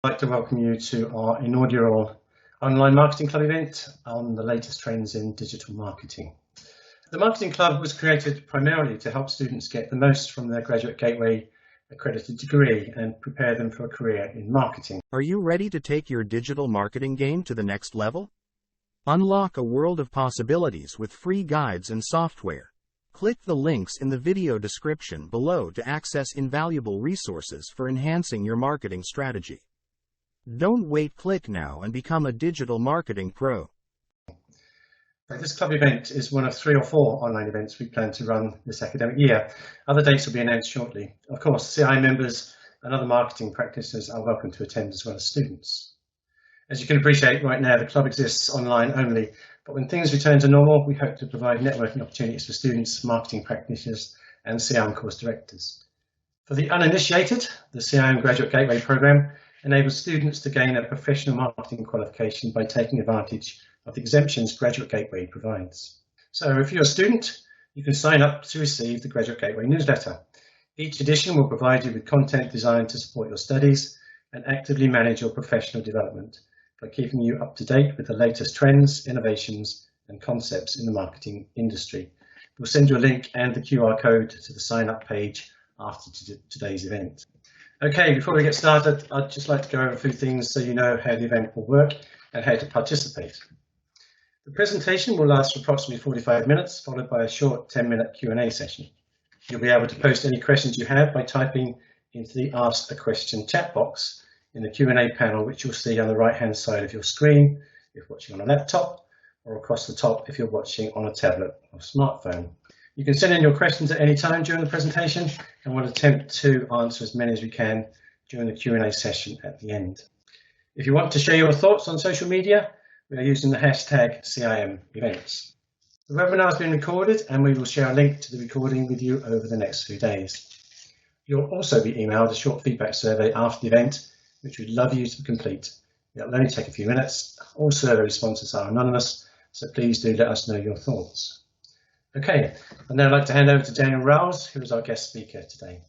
I'd like to welcome you to our inaugural online marketing club event on the latest trends in digital marketing. The Marketing Club was created primarily to help students get the most from their Graduate Gateway accredited degree and prepare them for a career in marketing. Are you ready to take your digital marketing game to the next level? Unlock a world of possibilities with free guides and software. Click the links in the video description below to access invaluable resources for enhancing your marketing strategy. Don't wait, click now and become a digital marketing pro. This club event is one of 3 or 4 online events we plan to run this academic year. Other dates will be announced shortly. Of course, CI members and other marketing practitioners are welcome to attend as well as students. As you can appreciate, right now the club exists online only, but when things return to normal, we hope to provide networking opportunities for students, marketing practitioners and CIM course directors. For the uninitiated, the CIM Graduate Gateway programme enables students to gain a professional marketing qualification by taking advantage of the exemptions Graduate Gateway provides. So if you're a student, you can sign up to receive the Graduate Gateway newsletter. Each edition will provide you with content designed to support your studies and actively manage your professional development by keeping you up to date with the latest trends, innovations and concepts in the marketing industry. We'll send you a link and the QR code to the sign up page after today's event. Okay, before we get started, I'd just like to go over a few things so you know how the event will work and how to participate. The presentation will last for approximately 45 minutes, followed by a short 10-minute Q&A session. You'll be able to post any questions you have by typing into the Ask a Question chat box in the Q&A panel, which you'll see on the right-hand side of your screen if you're watching on a laptop, or across the top if you're watching on a tablet or smartphone. You can send in your questions at any time during the presentation, and we'll attempt to answer as many as we can during the Q&A session at the end. If you want to share your thoughts on social media, we are using the hashtag CIM events. The webinar has been recorded and we will share a link to the recording with you over the next few days. You'll also be emailed a short feedback survey after the event, which we'd love you to complete. It'll only take a few minutes. All survey responses are anonymous, so please do let us know your thoughts. Okay, I'd now like to hand over to Daniel Rouse, who is our guest speaker today.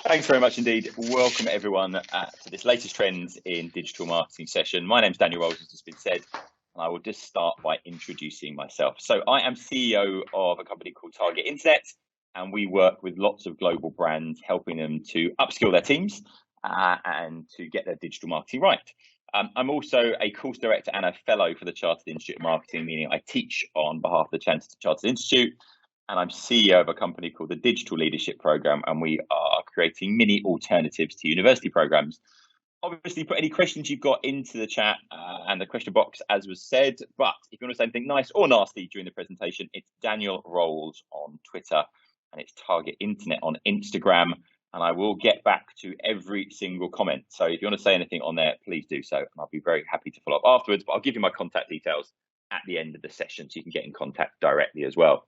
Thanks very much indeed. Welcome everyone to this latest trends in digital marketing session. My name's Daniel Rolls, as has been said, and I will just start by introducing myself. So I am CEO of a company called Target Internet, and we work with lots of global brands, helping them to upskill their teams and to get their digital marketing right. I'm also a course director and a fellow for the Chartered Institute of Marketing, meaning I teach on behalf of the Chartered Institute. And I'm CEO of a company called the Digital Leadership Programme, and we are creating mini alternatives to university programmes. Obviously, put any questions you've got into the chat and the question box, as was said. But if you want to say anything nice or nasty during the presentation, it's Daniel Rolls on Twitter, and it's Target Internet on Instagram. And I will get back to every single comment. So if you want to say anything on there, please do so. And I'll be very happy to follow up afterwards. But I'll give you my contact details at the end of the session so you can get in contact directly as well.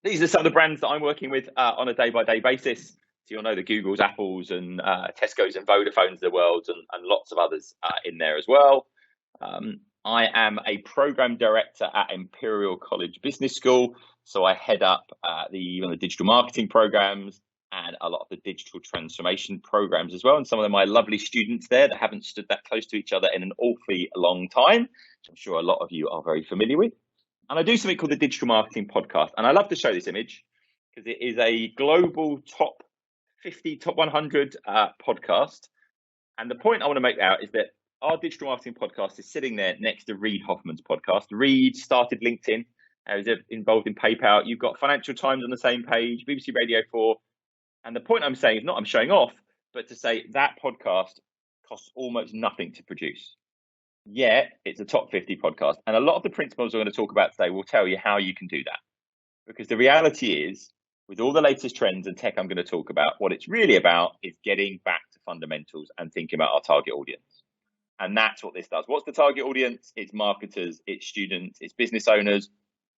These are some of the brands that I'm working with on a day-by-day basis. So you'll know the Googles, Apples, and Tesco's and Vodafones of the world, and lots of others in there as well. I am a program director at Imperial College Business School, so I head up the digital marketing programs and a lot of the digital transformation programs as well. And some of my lovely students there that haven't stood that close to each other in an awfully long time, which I'm sure a lot of you are very familiar with. And I do something called the Digital Marketing Podcast. And I love to show this image because it is a global top 50, top 100 podcast. And the point I want to make out is that our Digital Marketing Podcast is sitting there next to Reid Hoffman's podcast. Reid started LinkedIn, is involved in PayPal. You've got Financial Times on the same page, BBC Radio 4. And the point I'm saying is not I'm showing off, but to say that podcast costs almost nothing to produce. Yet it's a top 50 podcast. And a lot of the principles I'm going to talk about today will tell you how you can do that. Because the reality is, with all the latest trends and tech I'm going to talk about, what it's really about is getting back to fundamentals and thinking about our target audience. And that's what this does. What's the target audience? It's marketers, it's students, it's business owners.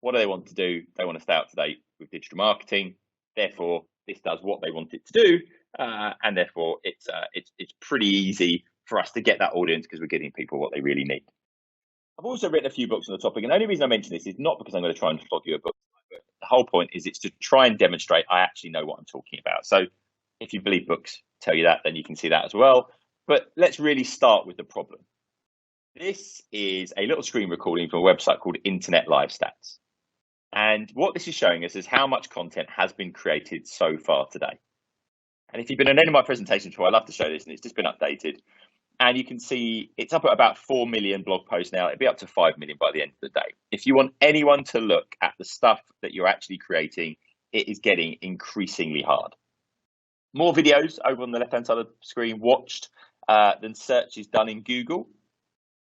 What do they want to do? They want to stay up to date with digital marketing. Therefore, this does what they want it to do. And therefore, it's pretty easy for us to get that audience because we're getting people what they really need. I've also written a few books on the topic, and the only reason I mention this is not because I'm going to try and flog you a book. But the whole point is it's to try and demonstrate I actually know what I'm talking about. So if you believe books tell you that, then you can see that as well. But let's really start with the problem. This is a little screen recording from a website called Internet Live Stats. And what this is showing us is how much content has been created so far today. And if you've been on any of my presentations before, I love to show this, and it's just been updated. And you can see it's up at about 4 million blog posts now. It'll be up to 5 million by the end of the day. If you want anyone to look at the stuff that you're actually creating, it is getting increasingly hard. More videos over on the left-hand side of the screen watched than searches done in Google.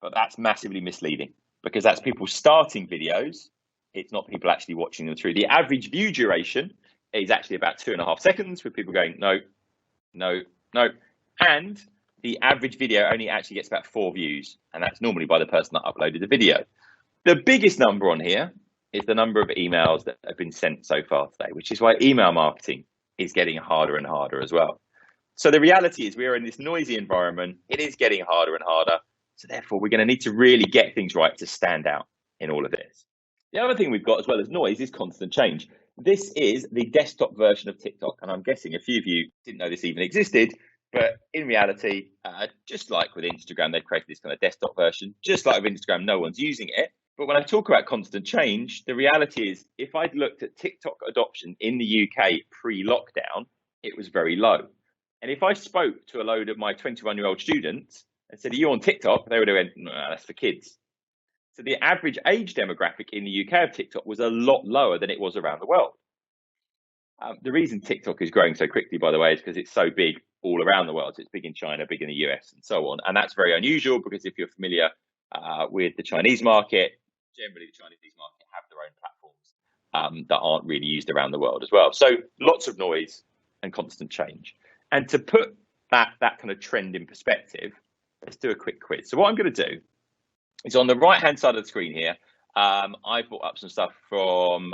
But that's massively misleading because that's people starting videos. It's not people actually watching them through. The average view duration is actually about 2.5 seconds with people going, no, no, no. And the average video only actually gets about 4 views. And that's normally by the person that uploaded the video. The biggest number on here is the number of emails that have been sent so far today, which is why email marketing is getting harder and harder as well. So the reality is we are in this noisy environment. It is getting harder and harder. So therefore, we're going to need to really get things right to stand out in all of this. The other thing we've got as well as noise is constant change. This is the desktop version of TikTok. And I'm guessing a few of you didn't know this even existed. But in reality, just like with Instagram, they've created this kind of desktop version. Just like with Instagram, no one's using it. But when I talk about constant change, the reality is if I'd looked at TikTok adoption in the UK pre-lockdown, it was very low. And if I spoke to a load of my 21-year-old students and said, are you on TikTok? They would have went, no, that's for kids. So the average age demographic in the UK of TikTok was a lot lower than it was around the world. The reason TikTok is growing so quickly, by the way, is because it's so big all around the world. So it's big in China, big in the US, and so on. And that's very unusual because if you're familiar with the Chinese market, generally the Chinese market have their own platforms that aren't really used around the world as well. So lots of noise and constant change. And to put that kind of trend in perspective, let's do a quick quiz. So what I'm going to do is on the right-hand side of the screen here, I brought up some stuff from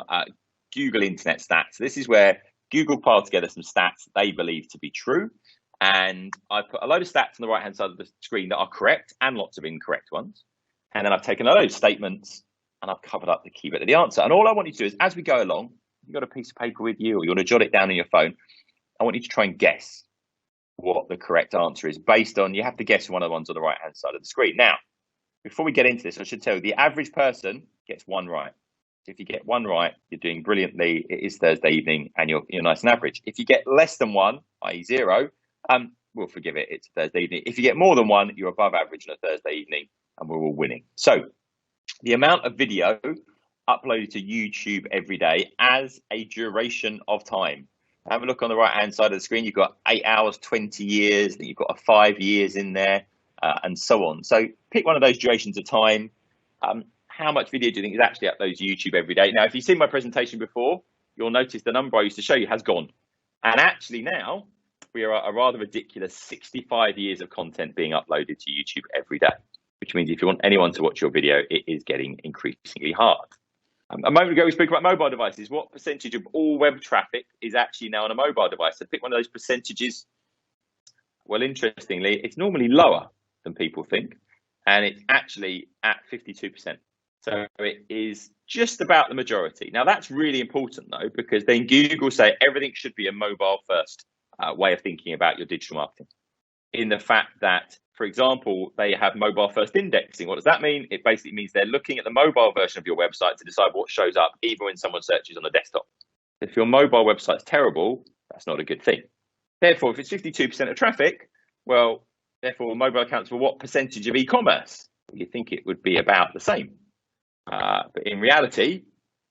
Google Internet Stats. This is where Google piled together some stats they believe to be true. And I put a load of stats on the right-hand side of the screen that are correct and lots of incorrect ones. And then I've taken a load of statements and I've covered up the key bit of the answer. And all I want you to do is as we go along, you've got a piece of paper with you or you want to jot it down on your phone, I want you to try and guess what the correct answer is based on, you have to guess one of the ones on the right-hand side of the screen. Now, before we get into this, I should tell you the average person gets one right. So if you get one right, you're doing brilliantly. It is Thursday evening and you're nice and average. If you get less than one, i.e. 0, we'll forgive it. It's Thursday evening. If you get more than one, you're above average on a Thursday evening and we're all winning. So the amount of video uploaded to YouTube every day as a duration of time. Have a look on the right-hand side of the screen. You've got 8 hours, 20 years. Then you've got 5 years in there and so on. So pick one of those durations of time. How much video do you think is actually uploaded to YouTube every day? Now, if you've seen my presentation before, you'll notice the number I used to show you has gone. And actually now, we are at a rather ridiculous 65 years of content being uploaded to YouTube every day, which means if you want anyone to watch your video, it is getting increasingly hard. A moment ago, we spoke about mobile devices. What percentage of all web traffic is actually now on a mobile device? So pick one of those percentages. Well, interestingly, it's normally lower than people think, and it's actually at 52%. So it is just about the majority. Now, that's really important, though, because then Google say everything should be a mobile-first way of thinking about your digital marketing. In the fact that, for example, they have mobile-first indexing. What does that mean? It basically means they're looking at the mobile version of your website to decide what shows up, even when someone searches on the desktop. If your mobile website's terrible, that's not a good thing. Therefore, if it's 52% of traffic, well, therefore, mobile accounts for what percentage of e-commerce? You think it would be about the same. But in reality,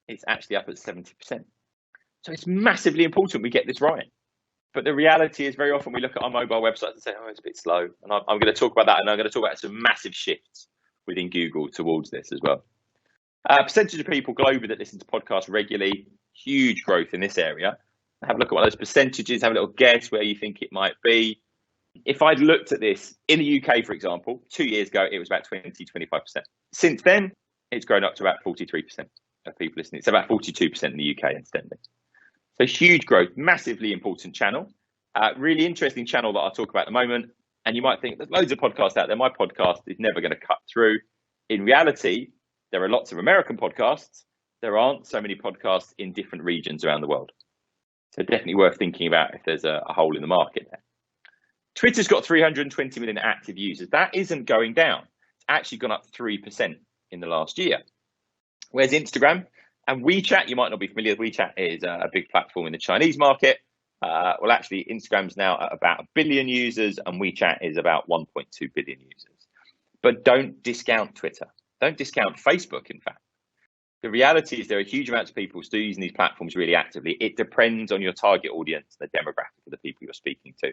it's actually up at 70%. So it's massively important we get this right. But the reality is very often we look at our mobile websites and say, oh, it's a bit slow. And I'm going to talk about that. And I'm going to talk about some massive shifts within Google towards this as well. Percentage of people globally that listen to podcasts regularly, huge growth in this area. Have a look at one of those percentages, have a little guess where you think it might be. If I'd looked at this in the UK, for example, 2 years ago, it was about 20-25%. Since then, it's grown up to about 43% of people listening. It's about 42% in the UK, incidentally. So huge growth, massively important channel, really interesting channel that I'll talk about in a moment. And you might think there's loads of podcasts out there. My podcast is never going to cut through. In reality, there are lots of American podcasts. There aren't so many podcasts in different regions around the world. So definitely worth thinking about if there's a hole in the market there. Twitter's got 320 million active users. That isn't going down. It's actually gone up 3% in the last year. Whereas Instagram and WeChat, you might not be familiar with WeChat, is a big platform in the Chinese market. Well, actually, Instagram's now at about 1 billion users and WeChat is about 1.2 billion users. But don't discount Twitter. Don't discount Facebook, in fact. The reality is there are huge amounts of people still using these platforms really actively. It depends on your target audience, the demographic of the people you're speaking to.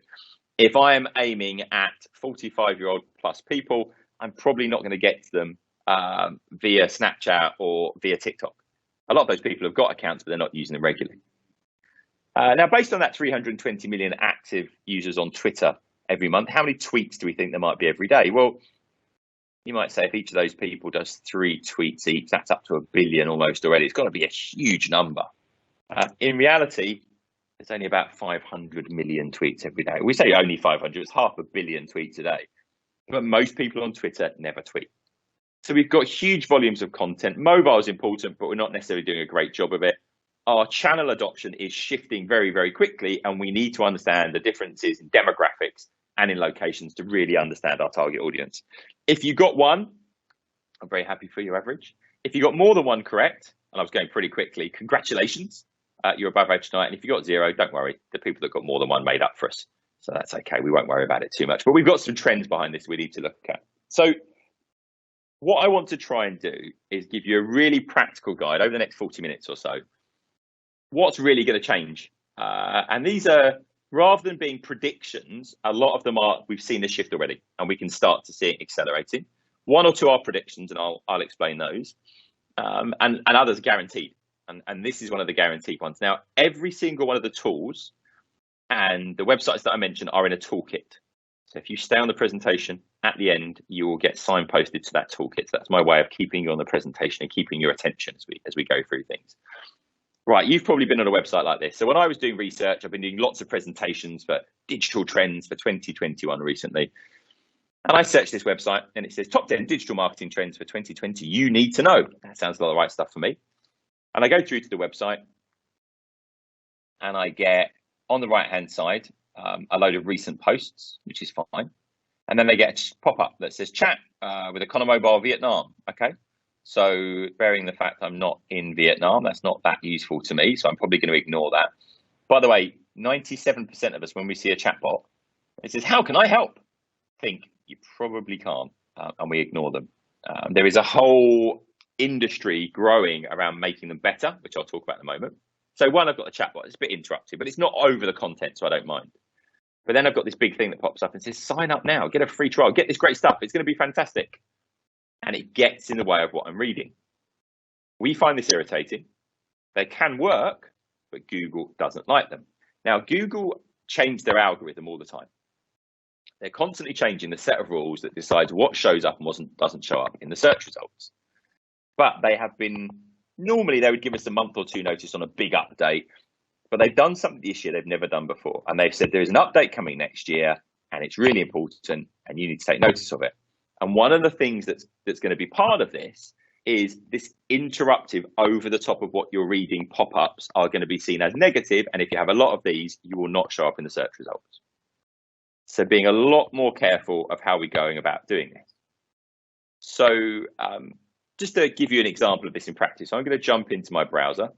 If I am aiming at 45-year-old plus people, I'm probably not going to get to them via Snapchat or via TikTok. A lot of those people have got accounts, but they're not using them regularly. Now, based on that 320 million active users on Twitter every month, how many tweets do we think there might be every day? Well, you might say if each of those people does 3 tweets each, that's up to 1 billion almost already. It's got to be a huge number. In reality, it's only about 500 million tweets every day. We say only 500, it's 500 million tweets a day. But most people on Twitter never tweet. So we've got huge volumes of content. Mobile is important, but we're not necessarily doing a great job of it. Our channel adoption is shifting very, very quickly, and we need to understand the differences in demographics and in locations to really understand our target audience. If you got one, I'm very happy for your average. If you got more than one correct, and I was going pretty quickly, congratulations, you're above average tonight. And if you got 0, don't worry, the people that got more than one made up for us. So that's okay, we won't worry about it too much. But we've got some trends behind this we need to look at. So what I want to try and do is give you a really practical guide over the next 40 minutes or so. What's really going to change? And these are, rather than being predictions, a lot of them are, we've seen this shift already, and we can start to see it accelerating. 1 or 2 are predictions, and I'll explain those. And others are guaranteed. And this is one of the guaranteed ones. Now, every single one of the tools and the websites that I mentioned are in a toolkit. So if you stay on the presentation, at the end, you will get signposted to that toolkit. So that's my way of keeping you on the presentation and keeping your attention as we go through things. Right, you've probably been on a website like this. So when I was doing research, I've been doing lots of presentations for digital trends for 2021 recently. And I searched this website and it says top 10 digital marketing trends for 2020 you need to know. That sounds like the right stuff for me. And I go through to the website and I get on the right hand side a load of recent posts, which is fine. And then they get a pop-up that says chat with Economobile Vietnam. Okay. So bearing the fact I'm not in Vietnam, that's not that useful to me. So I'm probably going to ignore that. By the way, 97% of us, when we see a chatbot, it says, how can I help? Think you probably can't, and we ignore them. There is a whole industry growing around making them better, which I'll talk about in a moment. So one, I've got a chatbot. It's a bit interruptive, but it's not over the content, so I don't mind. But then I've got this big thing that pops up and says, sign up now, get a free trial, get this great stuff. It's going to be fantastic. And it gets in the way of what I'm reading. We find this irritating. They can work, but Google doesn't like them. Now, Google change their algorithm all the time. They're constantly changing the set of rules that decides what shows up and doesn't show up in the search results. But they have been, normally they would give us a month or 2 notice on a big update, but they've done something this year they've never done before. And they've said there is an update coming next year and it's really important and you need to take notice of it. And one of the things that's going to be part of this is this interruptive over the top of what you're reading pop-ups are going to be seen as negative. And if you have a lot of these, you will not show up in the search results. So being a lot more careful of how we're going about doing this. So just to give you an example of this in practice, I'm going to jump into my browser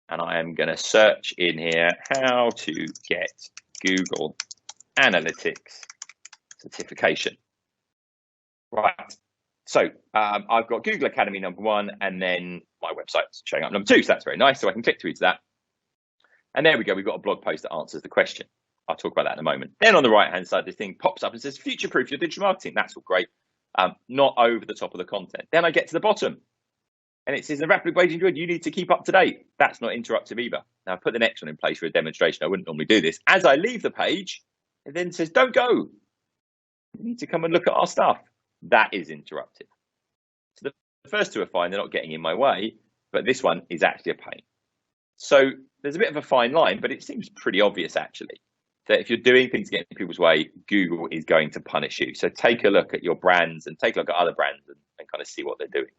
and I am going to search in here how to get Google Analytics certification. Right, so I've got Google Academy #1 and then my website's showing up #2, so that's very nice. So I can click through to that. And there we go, we've got a blog post that answers the question. I'll talk about that in a moment. Then on the right hand side, this thing pops up and says future-proof your digital marketing. That's all great, not over the top of the content. Then I get to the bottom and it says the rapidly waging good, you need to keep up to date. That's not interruptive either. Now I put the next one in place for a demonstration. I wouldn't normally do this. As I leave the page, it then says, don't go. You need to come and look at our stuff. That is interruptive. So the first 2 are fine, they're not getting in my way, but this one is actually a pain. So there's a bit of a fine line, but it seems pretty obvious actually, that if you're doing things getting in people's way, Google is going to punish you. So take a look at your brands and take a look at other brands and kind of see what they're doing.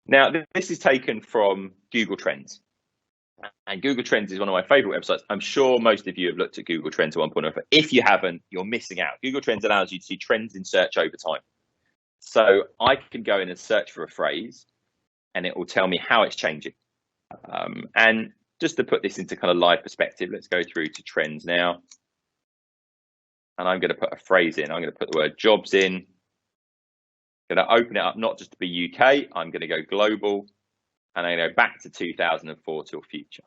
Now, this is taken from Google Trends. And Google Trends is one of my favorite websites. I'm sure most of you have looked at Google Trends at one point or another. If you haven't, you're missing out. Google Trends allows you to see trends in search over time. So I can go in and search for a phrase and it will tell me how it's changing. And just to put this into kind of live perspective, let's go through to trends now. And I'm going to put a phrase in. I'm going to put the word jobs in. I'm going to open it up, not just to be UK. I'm going to go global. And I'm going to go back to 2004 till future.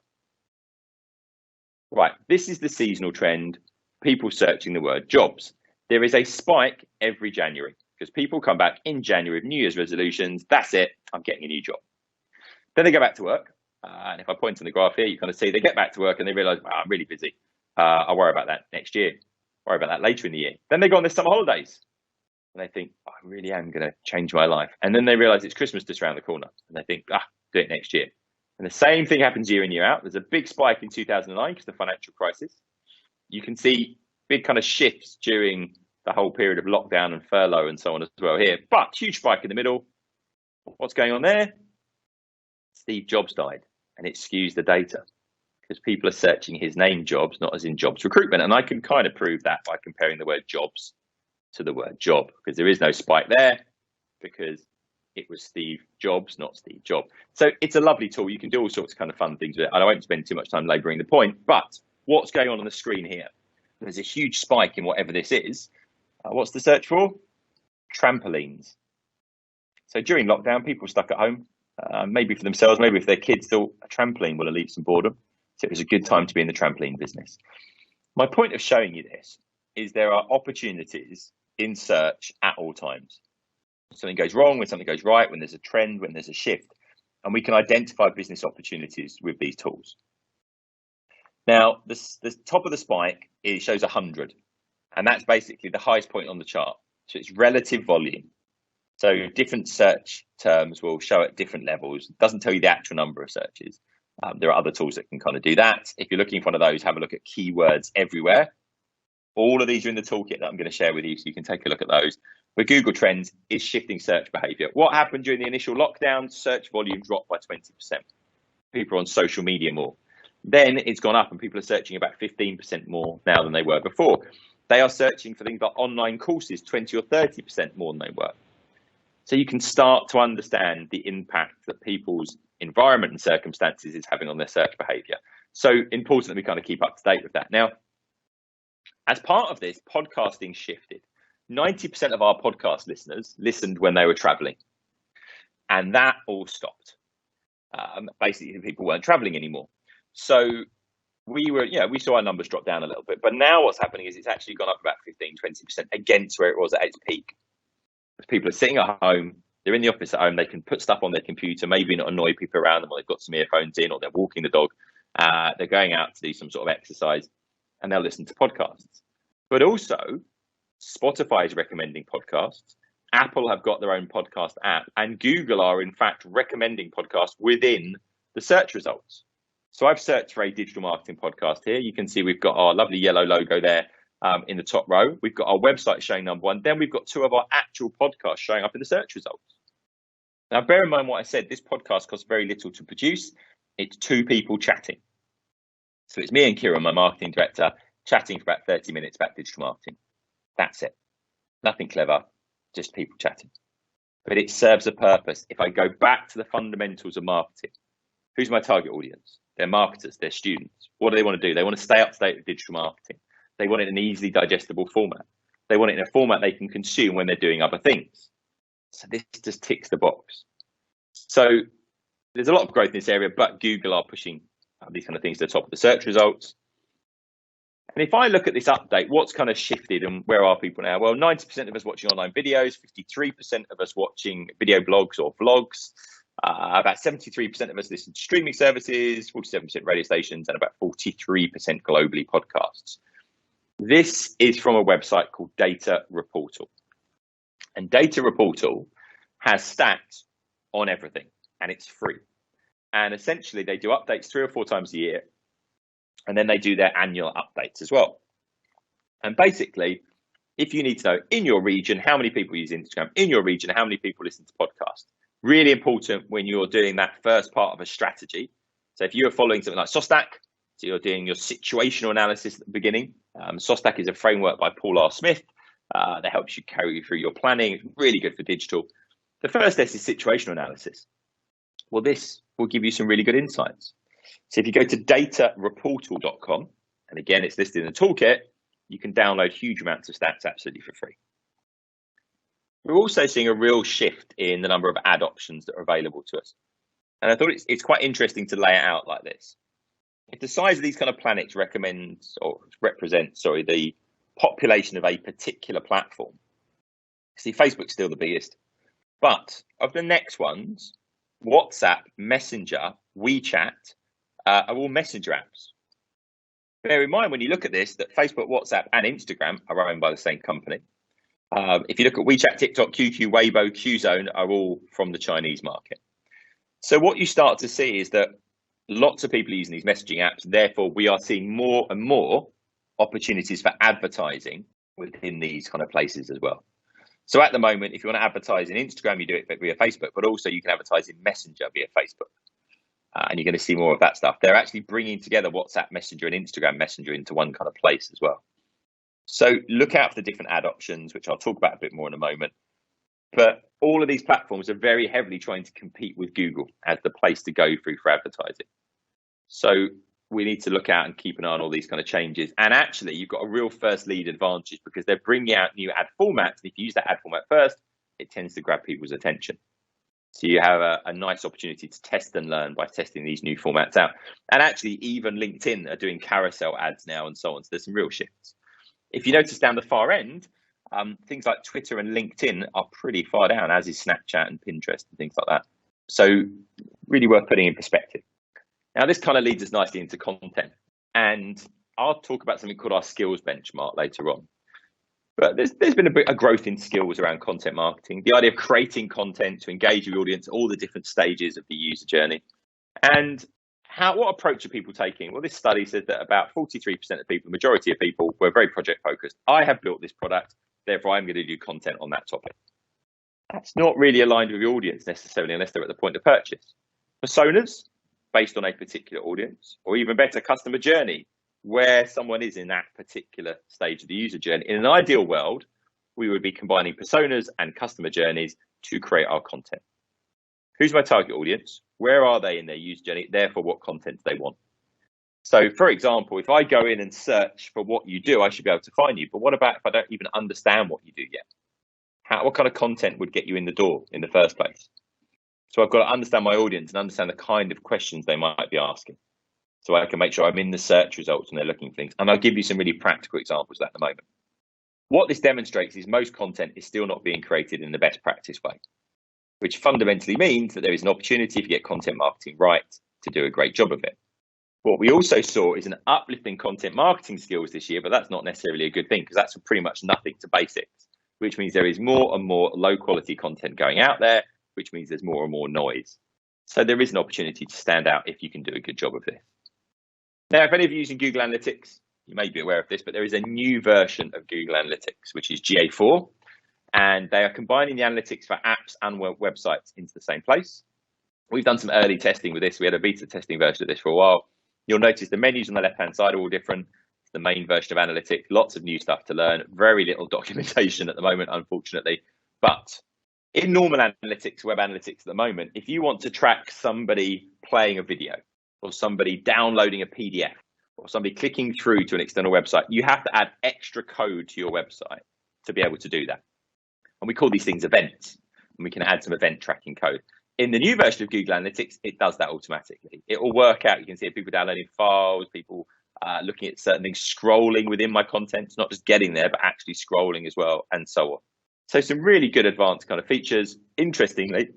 Right, this is the seasonal trend. People searching the word jobs. There is a spike every January because people come back in January with New Year's resolutions. That's it. I'm getting a new job. Then they go back to work. And if I point on the graph here, you kind of see they get back to work and they realize, wow, I'm really busy. I'll worry about that next year. Worry about that later in the year. Then they go on their summer holidays. And they think, I really am going to change my life. And then they realize it's Christmas just around the corner. And they think, do it next year. And the same thing happens year in, year out. There's a big spike in 2009 because of the financial crisis. You can see big kind of shifts during the whole period of lockdown and furlough and so on as well here. But huge spike in the middle. What's going on there? Steve Jobs died, and it skews the data because people are searching his name jobs, not as in jobs recruitment. And I can kind of prove that by comparing the word jobs to the word job, because there is no spike there because it was Steve Jobs, not Steve Job. So it's a lovely tool. You can do all sorts of kind of fun things with it. And I won't spend too much time laboring the point, but what's going on the screen here? There's a huge spike in whatever this is. What's the search for? Trampolines. So during lockdown, people were stuck at home, maybe for themselves, maybe if their kids thought a trampoline will alleviate some boredom. So it was a good time to be in the trampoline business. My point of showing you this is there are opportunities in search at all times. Something goes wrong, when something goes right, when there's a trend, when there's a shift, and we can identify business opportunities with these tools. Now, the top of the spike, it shows 100, and that's basically the highest point on the chart. So it's relative volume. So different search terms will show at different levels. It doesn't tell you the actual number of searches. There are other tools that can kind of do that. If you're looking for one of those, have a look at keywords everywhere. All of these are in the toolkit that I'm going to share with you, so you can take a look at those. Where Google Trends is shifting search behavior. What happened during the initial lockdown? Search volume dropped by 20%. People are on social media more. Then it's gone up and people are searching about 15% more now than they were before. They are searching for things like online courses, 20 or 30% more than they were. So you can start to understand the impact that people's environment and circumstances is having on their search behavior. So important that we kind of keep up to date with that. Now, as part of this, podcasting shifted. 90% of our podcast listeners listened when they were traveling, and that all stopped. Basically, people weren't traveling anymore. So we saw our numbers drop down a little bit, but now what's happening is it's actually gone up about 15-20% against where it was at its peak. People are sitting at home, they're in the office at home, they can put stuff on their computer, maybe not annoy people around them, or they've got some earphones in, or they're walking the dog, they're going out to do some sort of exercise, and they'll listen to podcasts. But also, Spotify is recommending podcasts, Apple have got their own podcast app, and Google are in fact recommending podcasts within the search results. So I've searched for a digital marketing podcast here. You can see we've got our lovely yellow logo there in the top row. We've got our website showing number one. Then we've got two of our actual podcasts showing up in the search results. Now, bear in mind what I said. This podcast costs very little to produce. It's two people chatting. So it's me and Kieran, my marketing director, chatting for about 30 minutes about digital marketing. That's it. Nothing clever, just people chatting. But it serves a purpose. If I go back to the fundamentals of marketing, who's my target audience? They're marketers, they're students. What do they want to do? They want to stay up to date with digital marketing. They want it in an easily digestible format. They want it in a format they can consume when they're doing other things. So this just ticks the box. So there's a lot of growth in this area, but Google are pushing these kind of things to the top of the search results. And if I look at this update, what's kind of shifted and where are people now? Well, 90% of us watching online videos, 53% of us watching video blogs or vlogs, about 73% of us listen to streaming services, 47% radio stations, and about 43% globally podcasts. This is from a website called Data Reportal. And Data Reportal has stats on everything, and it's free. And essentially, they do updates 3 or 4 times a year, and then they do their annual updates as well. And basically, if you need to know in your region how many people use Instagram, in your region how many people listen to podcasts, really important when you're doing that first part of a strategy So if you're following something like SOSTAC, so you're doing your situational analysis at the beginning. SOSTAC is a framework by Paul R. Smith that helps you carry through your planning. It's really good for digital. The first test is situational analysis. Well, this will give you some really good insights. So if you go to datareportal.com, and again, it's listed in the toolkit, you can download huge amounts of stats absolutely for free. We're also seeing a real shift in the number of ad options that are available to us. And I thought it's quite interesting to lay it out like this. If the size of these kind of planets represents the population of a particular platform, see, Facebook's still the biggest, but of the next ones, WhatsApp, Messenger, WeChat are all messenger apps. Bear in mind when you look at this that Facebook, WhatsApp, and Instagram are owned by the same company. If you look at WeChat, TikTok, QQ, Weibo, Qzone are all from the Chinese market. So what you start to see is that lots of people are using these messaging apps. Therefore, we are seeing more and more opportunities for advertising within these kind of places as well. So at the moment, if you want to advertise in Instagram, you do it via Facebook, but also you can advertise in Messenger via Facebook. And you're going to see more of that stuff. They're actually bringing together WhatsApp Messenger and Instagram Messenger into one kind of place as well. So look out for the different ad options, which I'll talk about a bit more in a moment. But all of these platforms are very heavily trying to compete with Google as the place to go through for advertising. So we need to look out and keep an eye on all these kind of changes. And actually, you've got a real first lead advantage because they're bringing out new ad formats. And if you use that ad format first, it tends to grab people's attention. So you have a nice opportunity to test and learn by testing these new formats out. And actually, even LinkedIn are doing carousel ads now and so on. So there's some real shifts. If you notice down the far end, things like Twitter and LinkedIn are pretty far down, as is Snapchat and Pinterest and things like that. So really worth putting in perspective. Now, this kind of leads us nicely into content. And I'll talk about something called our skills benchmark later on. But there's been a growth in skills around content marketing, the idea of creating content to engage your audience, all the different stages of the user journey. And what approach are people taking? Well, this study says that about 43% of people, the majority of people, were very project focused. I have built this product, therefore I'm going to do content on that topic. That's not really aligned with the audience necessarily, unless they're at the point of purchase. Personas, based on a particular audience, or even better, customer journey, where someone is in that particular stage of the user journey. In an ideal world, we would be combining personas and customer journeys to create our content. Who's my target audience? Where are they in their user journey? Therefore, what content do they want? So, for example, if I go in and search for what you do, I should be able to find you. But what about if I don't even understand what you do yet? What kind of content would get you in the door in the first place? So I've got to understand my audience and understand the kind of questions they might be asking, so I can make sure I'm in the search results when they're looking for things. And I'll give you some really practical examples of that in a moment. What this demonstrates is most content is still not being created in the best practice way, which fundamentally means that there is an opportunity if you get content marketing right to do a great job of it. What we also saw is an uplift in content marketing skills this year, but that's not necessarily a good thing because that's from pretty much nothing to basics, which means there is more and more low quality content going out there, which means there's more and more noise. So there is an opportunity to stand out if you can do a good job of this. Now, if any of you are using Google Analytics, you may be aware of this, but there is a new version of Google Analytics, which is GA4, and they are combining the analytics for apps and websites into the same place. We've done some early testing with this. We had a beta testing version of this for a while. You'll notice the menus on the left-hand side are all different. It's the main version of analytics, lots of new stuff to learn, very little documentation at the moment, unfortunately. But in normal analytics, web analytics at the moment, if you want to track somebody playing a video, or somebody downloading a PDF, or somebody clicking through to an external website, you have to add extra code to your website to be able to do that. And we call these things events, and we can add some event tracking code. In the new version of Google Analytics, it does that automatically. It will work out. You can see people downloading files, people looking at certain things, scrolling within my content, not just getting there, but actually scrolling as well, and so on. So some really good advanced kind of features. Interestingly,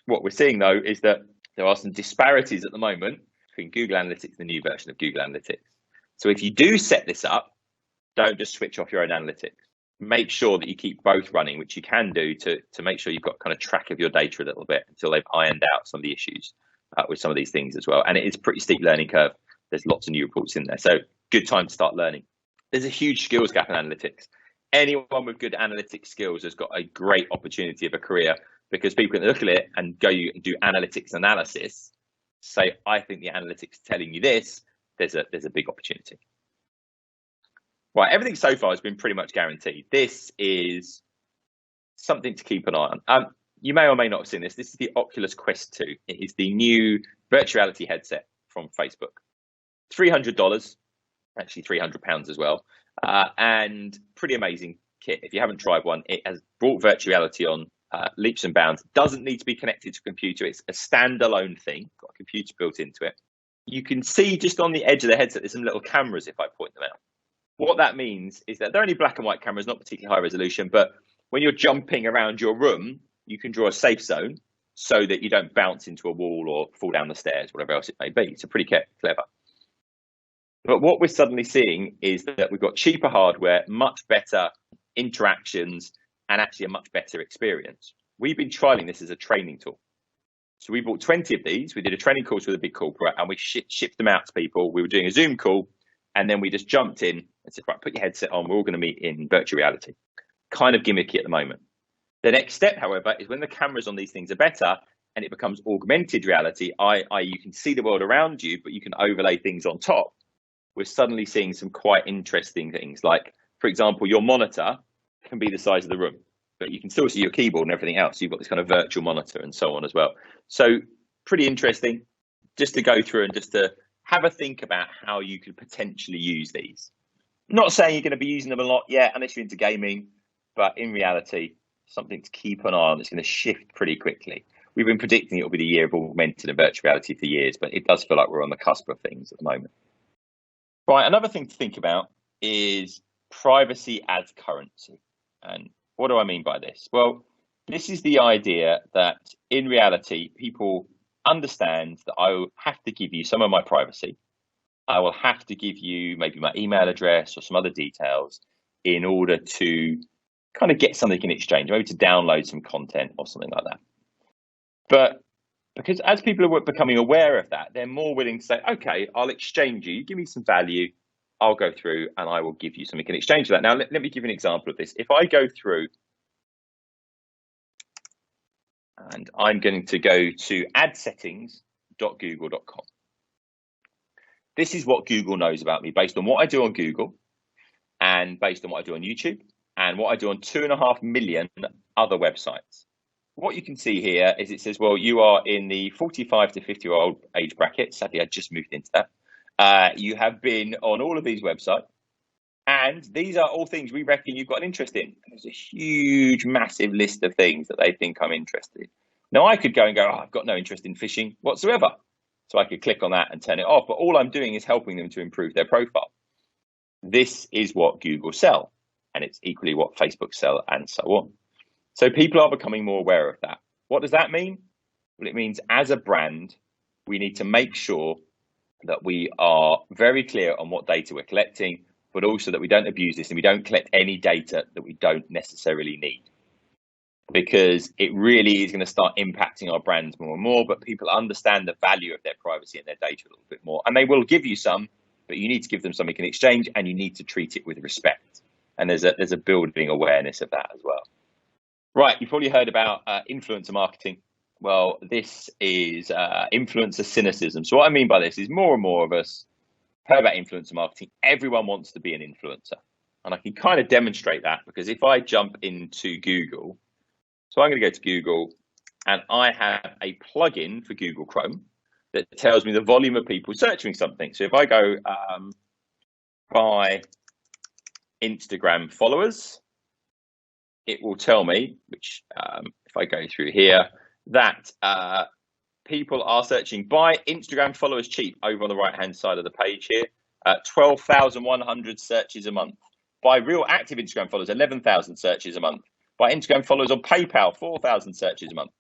what we're seeing, though, is that there are some disparities at the moment between Google Analytics and the new version of Google Analytics. So if you do set this up, don't just switch off your own analytics. Make sure that you keep both running, which you can do to make sure you've got kind of track of your data a little bit until they've ironed out some of the issues with some of these things as well. And it is a pretty steep learning curve. There's lots of new reports in there. So good time to start learning. There's a huge skills gap in analytics. Anyone with good analytics skills has got a great opportunity of a career because people can look at it and go and do analytics analysis say, I think the analytics is telling you this, there's a big opportunity. Right, everything so far has been pretty much guaranteed. This is something to keep an eye on. You may or may not have seen this. This is the Oculus Quest 2. It is the new virtual reality headset from Facebook. $300, actually £300 as well, and pretty amazing kit. If you haven't tried one, it has brought virtual reality on leaps and bounds. Doesn't need to be connected to a computer. It's a standalone thing, got a computer built into it. You can see just on the edge of the headset, there's some little cameras if I point them out. What that means is that they're only black and white cameras, not particularly high resolution, but when you're jumping around your room, you can draw a safe zone so that you don't bounce into a wall or fall down the stairs, whatever else it may be. It's pretty clever. But what we're suddenly seeing is that we've got cheaper hardware, much better interactions, and actually a much better experience. We've been trialing this as a training tool. So we bought 20 of these. We did a training course with a big corporate and we shipped them out to people. We were doing a Zoom call and then we just jumped in and said, right, put your headset on. We're all going to meet in virtual reality. Kind of gimmicky at the moment. The next step, however, is when the cameras on these things are better and it becomes augmented reality, i.e. you can see the world around you, but you can overlay things on top. We're suddenly seeing some quite interesting things. Like, for example, your monitor can be the size of the room, but you can still see your keyboard and everything else. You've got this kind of virtual monitor and so on as well. So pretty interesting just to go through and just to have a think about how you could potentially use these. Not saying you're going to be using them a lot yet, unless you're into gaming, but in reality, something to keep an eye on. It's going to shift pretty quickly. We've been predicting it will be the year of augmented and virtual reality for years, but it does feel like we're on the cusp of things at the moment. Right, another thing to think about is privacy as currency. And what do I mean by this? Well, this is the idea that in reality, people understand that I will have to give you some of my privacy. I will have to give you maybe my email address or some other details in order to kind of get something in exchange, maybe to download some content or something like that. But because as people are becoming aware of that, they're more willing to say, okay, I'll exchange you, give me some value, I'll go through and I will give you something in exchange for that. Now, let me give you an example of this. If I go through and I'm going to go to adsettings.google.com. This is what Google knows about me based on what I do on Google and based on what I do on YouTube and what I do on 2.5 million other websites. What you can see here is it says, well, you are in the 45 to 50-year-old age bracket. Sadly, I just moved into that. You have been on all of these websites. And these are all things we reckon you've got an interest in. There's a huge, massive list of things that they think I'm interested in. Now, I could go and go, oh, I've got no interest in phishing whatsoever. So I could click on that and turn it off. But all I'm doing is helping them to improve their profile. This is what Google sell. And it's equally what Facebook sell and so on. So people are becoming more aware of that. What does that mean? Well, it means as a brand, we need to make sure that we are very clear on what data we're collecting, but also that we don't abuse this and we don't collect any data that we don't necessarily need. Because it really is going to start impacting our brands more and more, but people understand the value of their privacy and their data a little bit more. And they will give you some, but you need to give them something in exchange and you need to treat it with respect. And there's a building awareness of that as well. Right, you've probably heard about influencer marketing. Well, this is influencer cynicism. So what I mean by this is more and more of us heard about influencer marketing. Everyone wants to be an influencer. And I can kind of demonstrate that because if I jump into Google, so I'm going to go to Google and I have a plugin for Google Chrome that tells me the volume of people searching something. So if I go by Instagram followers, it will tell me, which if I go through here, that people are searching by Instagram followers cheap over on the right-hand side of the page here, 12,100 searches a month. By real active Instagram followers, 11,000 searches a month. By Instagram followers on PayPal, 4,000 searches a month.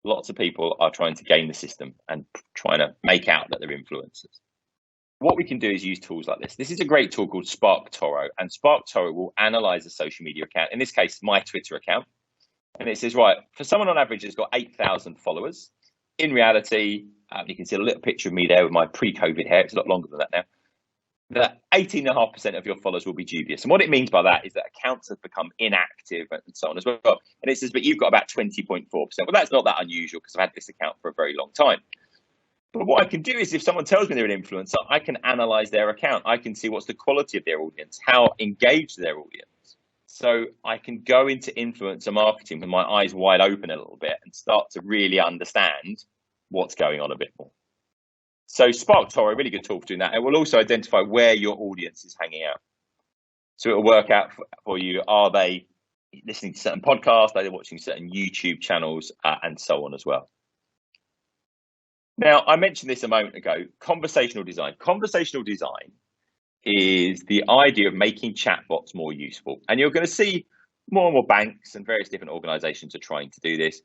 Lots of people are trying to game the system and trying to make out that they're influencers. What we can do is use tools like this. This is a great tool called SparkToro, and SparkToro will analyze a social media account, in this case, my Twitter account. And it says, right, for someone on average who's got 8,000 followers, in reality, you can see a little picture of me there with my pre-COVID hair. It's a lot longer than that now. That 18.5% of your followers will be dubious. And what it means by that is that accounts have become inactive and so on as well. And it says, but you've got about 20.4%. Well, that's not that unusual because I've had this account for a very long time. But what I can do is if someone tells me they're an influencer, I can analyze their account. I can see what's the quality of their audience, how engaged their audience. So I can go into influencer marketing with my eyes wide open a little bit and start to really understand what's going on a bit more. So Spark Toro, a really good tool for doing that. It will also identify where your audience is hanging out. So it will work out for you, are they listening to certain podcasts, are they watching certain YouTube channels, and so on as well. Now, I mentioned this a moment ago, conversational design. Conversational design is the idea of making chatbots more useful. And you're going to see more and more banks and various different organizations are trying to do this.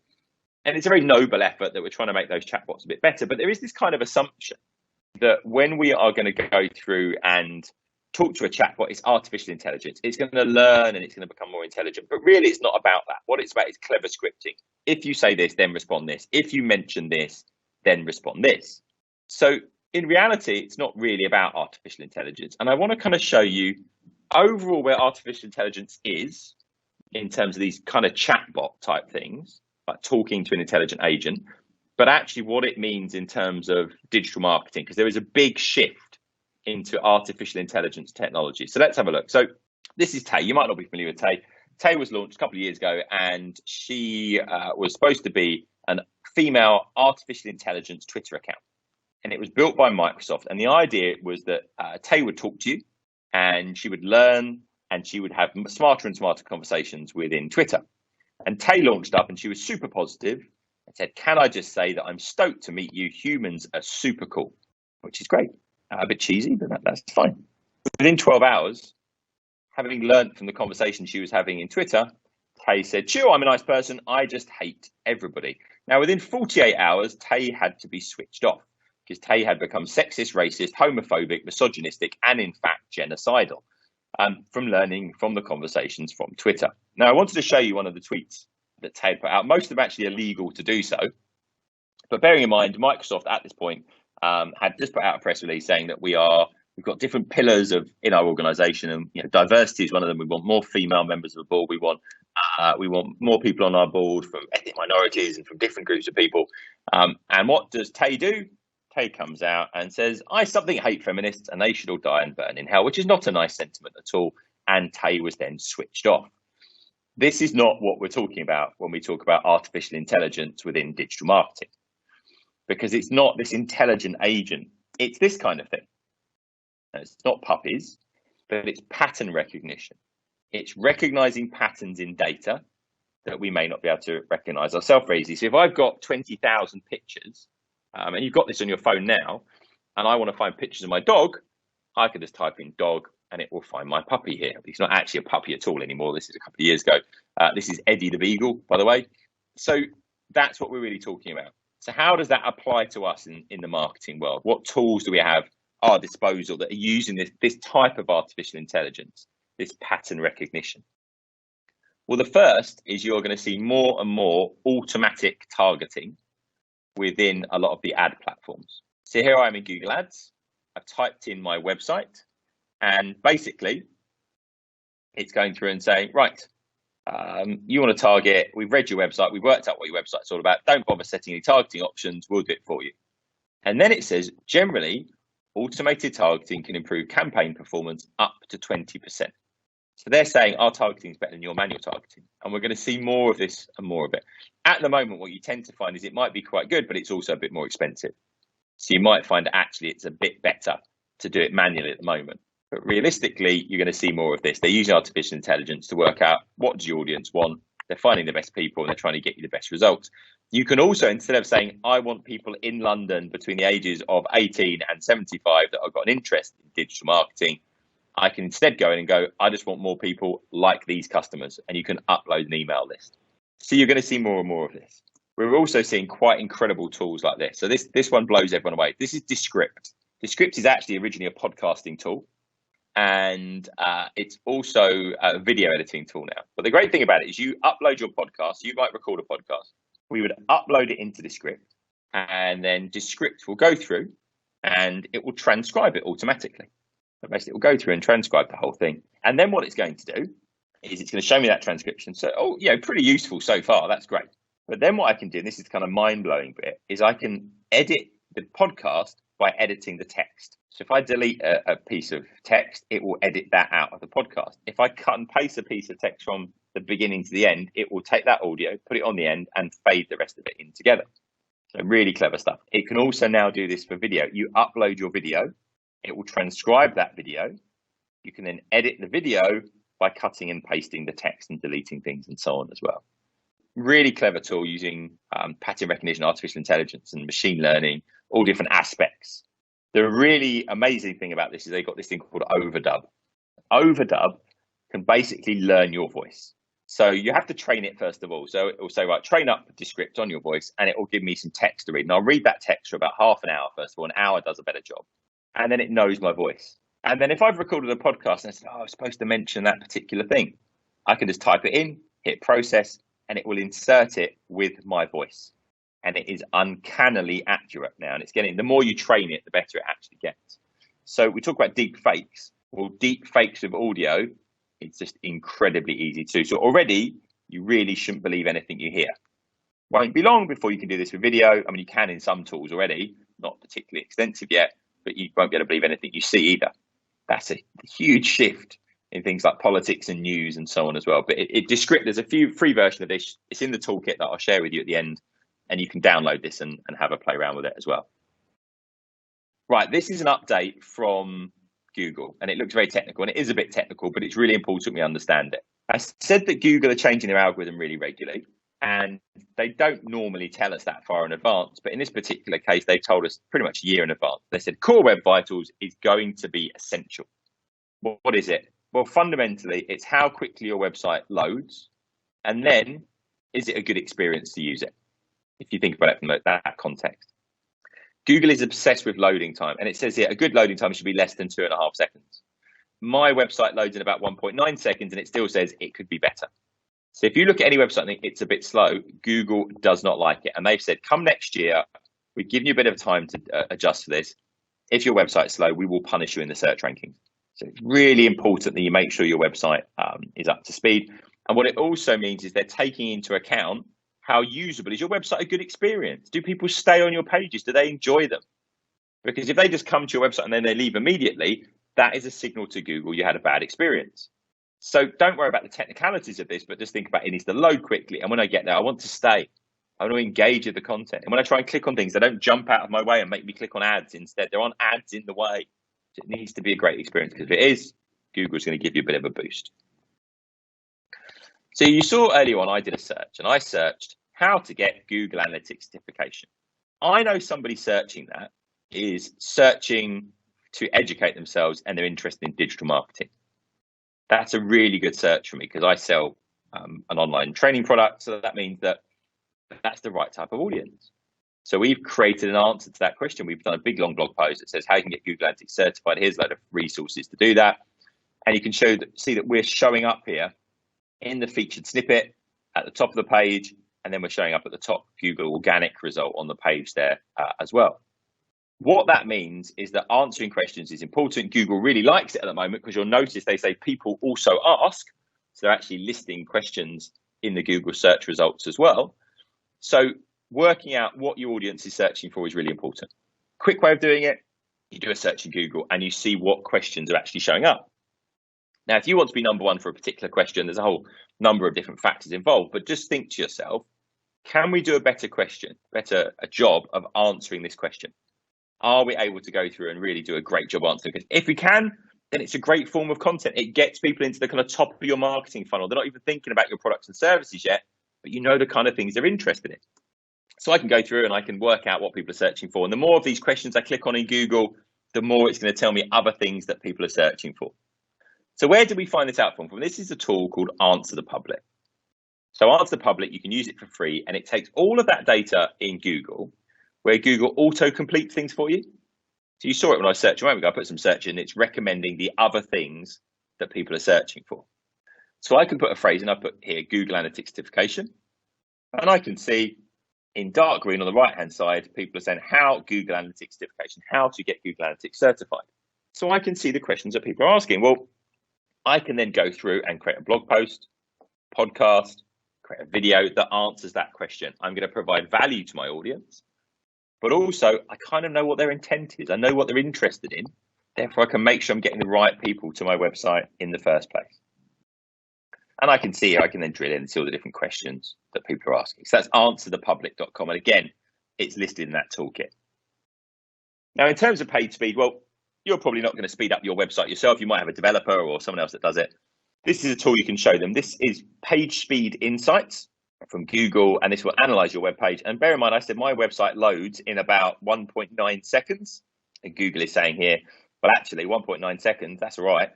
And it's a very noble effort that we're trying to make those chatbots a bit better. But there is this kind of assumption that when we are going to go through and talk to a chatbot, it's artificial intelligence. It's going to learn and it's going to become more intelligent. But really, it's not about that. What it's about is clever scripting. If you say this, then respond this. If you mention this, then respond this. So in reality, it's not really about artificial intelligence. And I want to kind of show you overall where artificial intelligence is in terms of these kind of chatbot type things, like talking to an intelligent agent, but actually what it means in terms of digital marketing, because there is a big shift into artificial intelligence technology. So let's have a look. So this is Tay. You might not be familiar with Tay. Tay was launched a couple of years ago, and she was supposed to be an female artificial intelligence Twitter account. And it was built by Microsoft. And the idea was that Tay would talk to you and she would learn and she would have smarter and smarter conversations within Twitter. And Tay launched up and she was super positive and said, can I just say that I'm stoked to meet you. Humans are super cool, which is great. A bit cheesy, but that's fine. Within 12 hours, having learned from the conversation she was having in Twitter, Tay said, sure, I'm a nice person. I just hate everybody. Now, within 48 hours, Tay had to be switched off because Tay had become sexist, racist, homophobic, misogynistic, and in fact, genocidal from learning from the conversations from Twitter. Now, I wanted to show you one of the tweets that Tay put out. Most of them actually illegal to do so. But bearing in mind, Microsoft at this point had just put out a press release saying that we've got different pillars in our organization, and diversity is one of them. We want more female members of the board. We want more people on our board from ethnic minorities and from different groups of people. And what does Tay do? Tay comes out and says, I something hate feminists and they should all die and burn in hell, which is not a nice sentiment at all. And Tay was then switched off. This is not what we're talking about when we talk about artificial intelligence within digital marketing, because it's not this intelligent agent. It's this kind of thing. And it's not puppies, but it's pattern recognition. It's recognizing patterns in data that we may not be able to recognize ourselves very easily. So if I've got 20,000 pictures, and you've got this on your phone now, and I want to find pictures of my dog, I can just type in dog and it will find my puppy here. He's not actually a puppy at all anymore. This is a couple of years ago. This is Eddie the Beagle, by the way. So that's what we're really talking about. So how does that apply to us in the marketing world? What tools do we have at our disposal that are using this type of artificial intelligence, this pattern recognition? Well, the first is you're going to see more and more automatic targeting within a lot of the ad platforms. So here I am in Google Ads. I've typed in my website and basically it's going through and saying, right, you want to target, we've read your website, we've worked out what your website's all about. Don't bother setting any targeting options, we'll do it for you. And then it says, generally, automated targeting can improve campaign performance up to 20%. So they're saying our targeting is better than your manual targeting. And we're going to see more of this and more of it. At the moment, what you tend to find is it might be quite good, but it's also a bit more expensive. So you might find that actually it's a bit better to do it manually at the moment. But realistically, you're going to see more of this. They're using artificial intelligence to work out what does your audience want. They're finding the best people and they're trying to get you the best results. You can also, instead of saying, I want people in London between the ages of 18 and 75 that have got an interest in digital marketing, I can instead go in and go, I just want more people like these customers. And you can upload an email list. So you're going to see more and more of this. We're also seeing quite incredible tools like this. So this one blows everyone away. This is Descript. Descript is actually originally a podcasting tool. And it's also a video editing tool now. But the great thing about it is you upload your podcast. You might record a podcast. We would upload it into Descript. And then Descript will go through and it will transcribe it automatically. So basically, it will go through and transcribe the whole thing. And then what it's going to do is it's going to show me that transcription. So, pretty useful so far. That's great. But then what I can do, and this is kind of mind-blowing bit, is I can edit the podcast by editing the text. So if I delete a piece of text, it will edit that out of the podcast. If I cut and paste a piece of text from the beginning to the end, it will take that audio, put it on the end, and fade the rest of it in together. So really clever stuff. It can also now do this for video. You upload your video, it will transcribe that video. You can then edit the video by cutting and pasting the text and deleting things and so on as well. Really clever tool using pattern recognition, artificial intelligence, and machine learning, all different aspects. The really amazing thing about this is they've got this thing called overdub. Overdub can basically learn your voice. So you have to train it first of all. So it will say, right, train up Descript on your voice, and it will give me some text to read. And I'll read that text for about half an hour first of all. An hour does a better job. And then it knows my voice. And then if I've recorded a podcast and I said, oh, I was supposed to mention that particular thing, I can just type it in, hit process, and it will insert it with my voice. And it is uncannily accurate now. And it's getting, the more you train it, the better it actually gets. So we talk about deep fakes. Well, deep fakes of audio, it's just incredibly easy to do. So already, you really shouldn't believe anything you hear. Won't be long before you can do this with video. I mean, you can in some tools already, not particularly extensive yet, but you won't be able to believe anything you see either. That's a huge shift in things like politics and news and so on as well. But Descript, there's a free version of this. It's in the toolkit that I'll share with you at the end, and you can download this and have a play around with it as well. Right, this is an update from Google, and it looks very technical, and it is a bit technical, but it's really important we understand it. I said that Google are changing their algorithm really regularly, and they don't normally tell us that far in advance, but in this particular case, they told us pretty much a year in advance. They said Core Web Vitals is going to be essential. What is it? Well, fundamentally, it's how quickly your website loads, and then is it a good experience to use it? If you think about it from that context. Google is obsessed with loading time, and it says here a good loading time should be less than 2.5 seconds. My website loads in about 1.9 seconds, and it still says it could be better. So if you look at any website and think it's a bit slow, Google does not like it. And they've said, come next year, we've given you a bit of time to adjust for this. If your website's slow, we will punish you in the search rankings. So it's really important that you make sure your website is up to speed. And what it also means is they're taking into account how usable is your website a good experience? Do people stay on your pages? Do they enjoy them? Because if they just come to your website and then they leave immediately, that is a signal to Google you had a bad experience. So don't worry about the technicalities of this, but just think about it needs to load quickly. And when I get there, I want to stay. I want to engage with the content. And when I try and click on things, they don't jump out of my way and make me click on ads instead. There aren't ads in the way. So it needs to be a great experience, because if it is, Google's going to give you a bit of a boost. So you saw earlier on, I did a search, and I searched how to get Google Analytics certification. I know somebody searching that is searching to educate themselves and they're interested in digital marketing. That's a really good search for me, because I sell an online training product. So that means that that's the right type of audience. So we've created an answer to that question. We've done a big long blog post that says how you can get Google Analytics certified. Here's a load of resources to do that. And you can see that we're showing up here in the featured snippet at the top of the page, and then we're showing up at the top Google organic result on the page there as well. What that means is that answering questions is important. Google really likes it at the moment, because you'll notice they say people also ask. So they're actually listing questions in the Google search results as well. So working out what your audience is searching for is really important. Quick way of doing it, you do a search in Google and you see what questions are actually showing up. Now, if you want to be number one for a particular question, there's a whole number of different factors involved, but just think to yourself, can we do a better job of answering this question? Are we able to go through and really do a great job answering it? If we can, then it's a great form of content. It gets people into the kind of top of your marketing funnel. They're not even thinking about your products and services yet, but you know the kind of things they're interested in. So I can go through and I can work out what people are searching for. And the more of these questions I click on in Google, the more it's going to tell me other things that people are searching for. So where do we find this out from? This is a tool called Answer the Public. So Answer the Public, you can use it for free, and it takes all of that data in Google, where Google auto-completes things for you. So you saw it when I searched a moment ago. I put some search in, it's recommending the other things that people are searching for. So I can put a phrase, and I put here Google Analytics certification, and I can see in dark green on the right-hand side, people are saying how Google Analytics certification, how to get Google Analytics certified. So I can see the questions that people are asking. Well, I can then go through and create a blog post, podcast, create a video that answers that question. I'm going to provide value to my audience. but also I kind of know what their intent is. I know what they're interested in. Therefore, I can make sure I'm getting the right people to my website in the first place. And I can see, I can then drill in and see all the different questions that people are asking. So that's answerthepublic.com. And again, it's listed in that toolkit. Now, in terms of page speed, well, you're probably not going to speed up your website yourself. You might have a developer or someone else that does it. This is a tool you can show them. This is Page Speed Insights from Google, and this will analyze your web page. And bear in mind, I said my website loads in about 1.9 seconds. And Google is saying here, well, actually, 1.9 seconds, that's all right.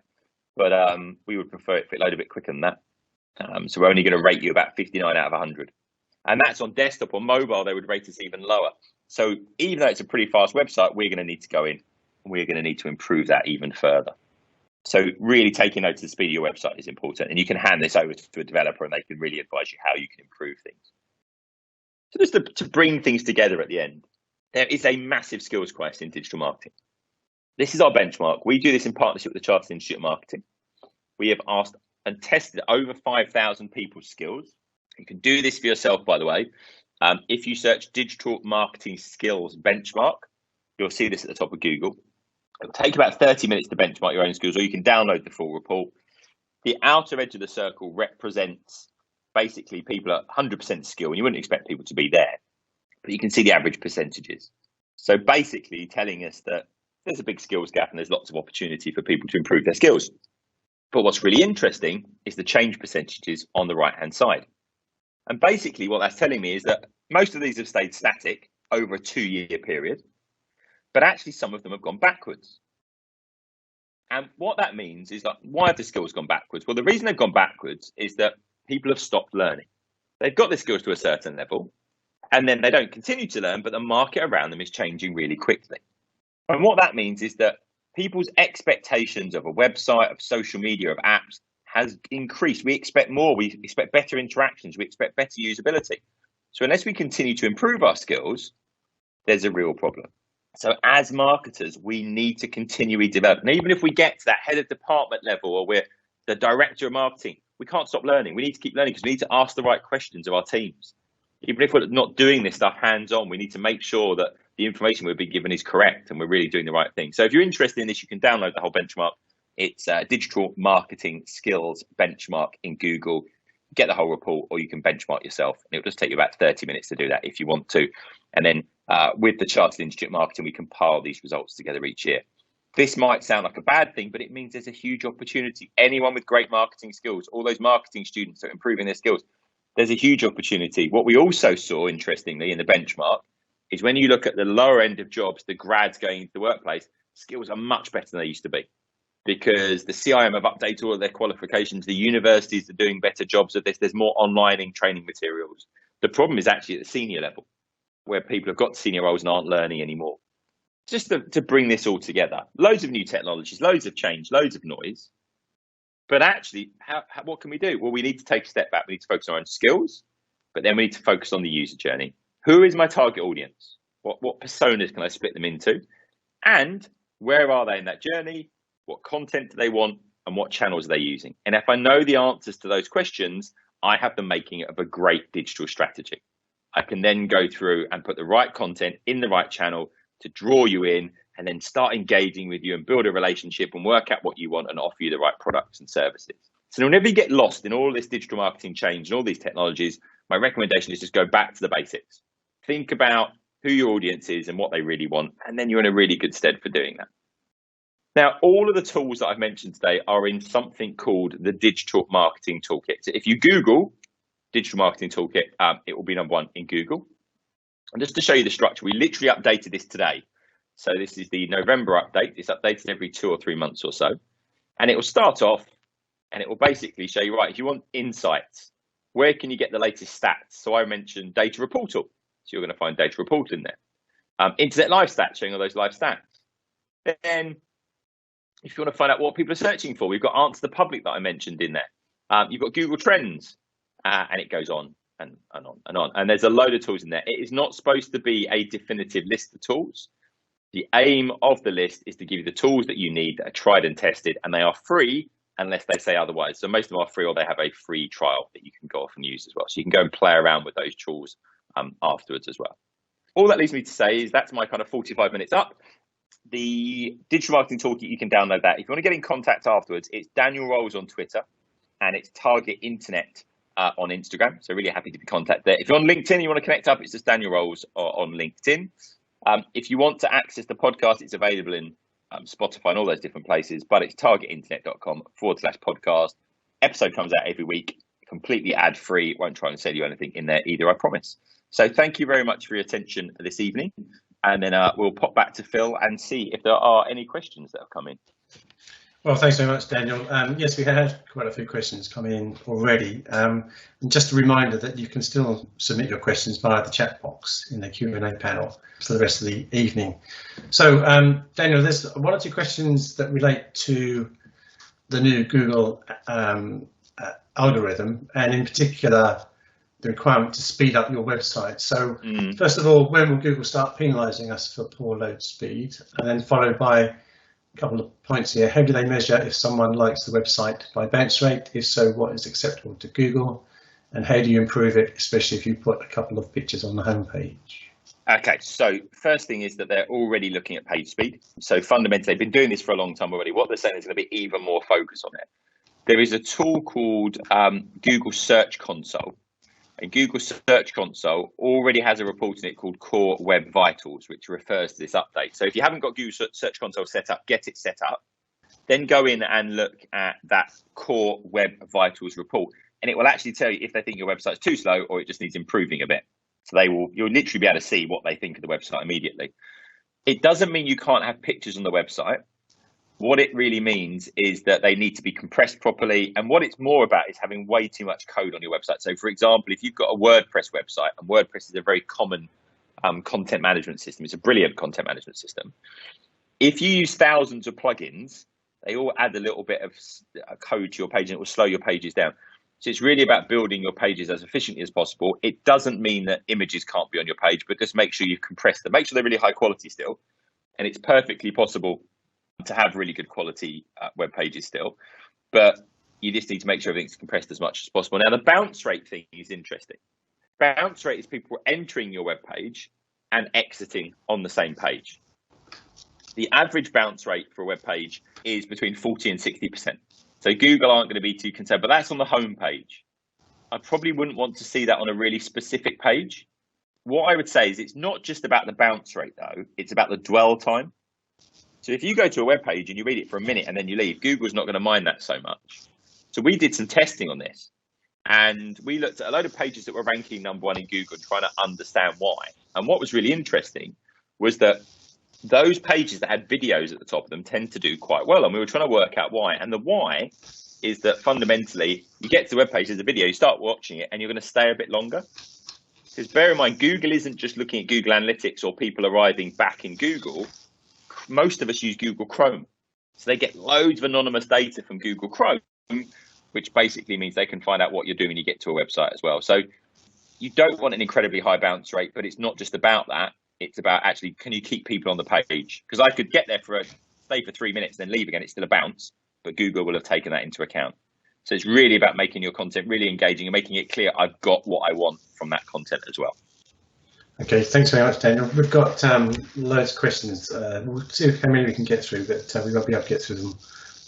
But we would prefer it if it loaded a bit quicker than that. So we're only going to rate you about 59 out of 100. And that's on desktop or mobile, they would rate us even lower. So even though it's a pretty fast website, we're going to need to go in and we're going to need to improve that even further. So really taking note of the speed of your website is important. And you can hand this over to a developer and they can really advise you how you can improve things. So just to bring things together at the end, there is a massive skills quest in digital marketing. This is our benchmark. We do this in partnership with the Chartered Institute of Marketing. We have asked and tested over 5,000 people's skills. You can do this for yourself, by the way. If you search digital marketing skills benchmark, you'll see this at the top of Google. It'll take about 30 minutes to benchmark your own skills, or you can download the full report. The outer edge of the circle represents basically people at 100% skill, and you wouldn't expect people to be there, but you can see the average percentages. So basically telling us that there's a big skills gap and there's lots of opportunity for people to improve their skills. But what's really interesting is the change percentages on the right-hand side. And basically what that's telling me is that most of these have stayed static over a 2-year period, but actually some of them have gone backwards. And what that means is that why have the skills gone backwards? Well, the reason they've gone backwards is that people have stopped learning. They've got the skills to a certain level, and then they don't continue to learn, but the market around them is changing really quickly. And what that means is that people's expectations of a website, of social media, of apps has increased. We expect more. We expect better interactions. We expect better usability. So unless we continue to improve our skills, there's a real problem. So as marketers, we need to continually develop. And even if we get to that head of department level or we're the director of marketing, we can't stop learning. We need to keep learning because we need to ask the right questions of our teams. Even if we're not doing this stuff hands-on, we need to make sure that the information we're being given is correct and we're really doing the right thing. So if you're interested in this, you can download the whole benchmark. It's Digital Marketing Skills Benchmark in Google. Get the whole report, or you can benchmark yourself. And it'll just take you about 30 minutes to do that if you want to. And then with the Chartered Institute of Marketing, we compile these results together each year. This might sound like a bad thing, but it means there's a huge opportunity. Anyone with great marketing skills, all those marketing students that are improving their skills, there's a huge opportunity. What we also saw, interestingly, in the benchmark is when you look at the lower end of jobs, the grads going into the workplace, skills are much better than they used to be because the CIM have updated all of their qualifications. The universities are doing better jobs of this. There's more online training materials. The problem is actually at the senior level where people have got senior roles and aren't learning anymore. Just to bring this all together, loads of new technologies, loads of change, loads of noise. But actually, what can we do? Well, we need to take a step back. We need to focus on our own skills, but then we need to focus on the user journey. Who is my target audience? What personas can I split them into? And where are they in that journey? What content do they want? And what channels are they using? And if I know the answers to those questions, I have the making of a great digital strategy. I can then go through and put the right content in the right channel to draw you in and then start engaging with you and build a relationship and work out what you want and offer you the right products and services. So whenever you get lost in all this digital marketing change and all these technologies, my recommendation is just go back to the basics. Think about who your audience is and what they really want, and then you're in a really good stead for doing that. Now, all of the tools that I've mentioned today are in something called the Digital Marketing Toolkit. So if you Google Digital Marketing Toolkit, it will be number one in Google. And just to show you the structure, we literally updated this today. So this is the November update. It's updated every 2 or 3 months or so. And it will start off and it will basically show you, right, if you want insights, where can you get the latest stats? So I mentioned Data Reportal. So you're going to find Data Reportal in there. Internet Live Stats, showing all those live stats. Then if you want to find out what people are searching for, we've got Answer the Public that I mentioned in there. You've got Google Trends, and it goes on and on and on. And there's a load of tools in there. It is not supposed to be a definitive list of tools. The aim of the list is to give you the tools that you need that are tried and tested, and they are free unless they say otherwise. So most of them are free, or they have a free trial that you can go off and use as well. So you can go and play around with those tools afterwards as well. all that leaves me to say is that's my kind of 45 minutes up. The digital marketing toolkit, you can download that. If you want to get in contact afterwards, it's Daniel Rolls on Twitter and it's Target Internet on Instagram. So really happy to be contacted there. If you're on LinkedIn and you want to connect up, it's just Daniel Rolls on LinkedIn. If you want to access the podcast, it's available in Spotify and all those different places, but it's targetinternet.com/podcast. Episode comes out every week, completely ad-free. Won't try and sell you anything in there either, I promise. So thank you very much for your attention this evening. And then we'll pop back to Phil and see if there are any questions that have come in. Well, thanks very much, Daniel. Yes, we had quite a few questions come in already. And just a reminder that you can still submit your questions via the chat box in the Q&A panel for the rest of the evening. So, Daniel, there's one or two questions that relate to the new Google algorithm, and in particular, the requirement to speed up your website. So, first of all, when will Google start penalising us for poor load speed? And then followed by a couple of points here. How do they measure if someone likes the website by bounce rate? If so, what is acceptable to Google? And how do you improve it, especially if you put a couple of pictures on the homepage? Okay, so first thing is that they're already looking at page speed. So fundamentally, they've been doing this for a long time already. What they're saying is going to be even more focus on it. There is a tool called Google Search Console. And Google Search Console already has a report in it called Core Web Vitals, which refers to this update. So if you haven't got Google Search Console set up, get it set up. Then go in and look at that Core Web Vitals report. And it will actually tell you if they think your website's too slow or it just needs improving a bit. So you'll literally be able to see what they think of the website immediately. It doesn't mean you can't have pictures on the website. What it really means is that they need to be compressed properly. And what it's more about is having way too much code on your website. So for example, if you've got a WordPress website, and WordPress is a very common content management system, it's a brilliant content management system. If you use thousands of plugins, they all add a little bit of code to your page and it will slow your pages down. So it's really about building your pages as efficiently as possible. It doesn't mean that images can't be on your page, but just make sure you've compressed them. Make sure they're really high quality still. And it's perfectly possible to have really good quality web pages still, but you just need to make sure everything's compressed as much as possible. Now, the bounce rate thing is interesting. Bounce rate is people entering your web page and exiting on the same page. The average bounce rate for a web page is between 40 and 60%. So Google aren't going to be too concerned, but that's on the home page. I probably wouldn't want to see that on a really specific page. What I would say is it's not just about the bounce rate though, it's about the dwell time. So if you go to a web page and you read it for a minute and then you leave, Google's not going to mind that so much. So we did some testing on this and we looked at a load of pages that were ranking #1 in Google, trying to understand why. And what was really interesting was that those pages that had videos at the top of them tend to do quite well. And we were trying to work out why. And the why is that fundamentally, you get to the web page, there's a video, you start watching it and you're going to stay a bit longer. Because bear in mind, Google isn't just looking at Google Analytics or people arriving back in Google. Most of us use Google Chrome. So they get loads of anonymous data from Google Chrome, which basically means they can find out what you're doing when you get to a website as well. So you don't want an incredibly high bounce rate, but it's not just about that. It's about actually, can you keep people on the page? Because I could get there stay for 3 minutes, then leave again, it's still a bounce, but Google will have taken that into account. So it's really about making your content really engaging and making it clear I've got what I want from that content as well. Okay, thanks very much, Daniel. We've got loads of questions. We'll see how many we can get through, but we won't be able to get through them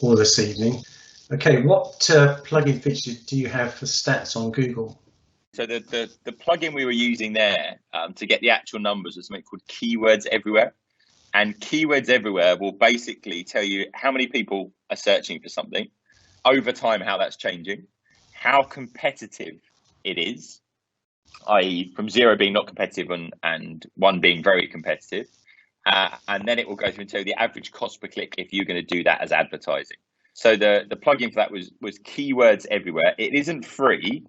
all this evening. Okay, what plugin feature do you have for stats on Google? So the plugin we were using there to get the actual numbers was something called Keywords Everywhere. And Keywords Everywhere will basically tell you how many people are searching for something, over time how that's changing, how competitive it is, i.e. from 0 being not competitive and 1 being very competitive. And then it will go through and tell you the average cost per click if you're going to do that as advertising. So the plugin for that was Keywords Everywhere. It isn't free,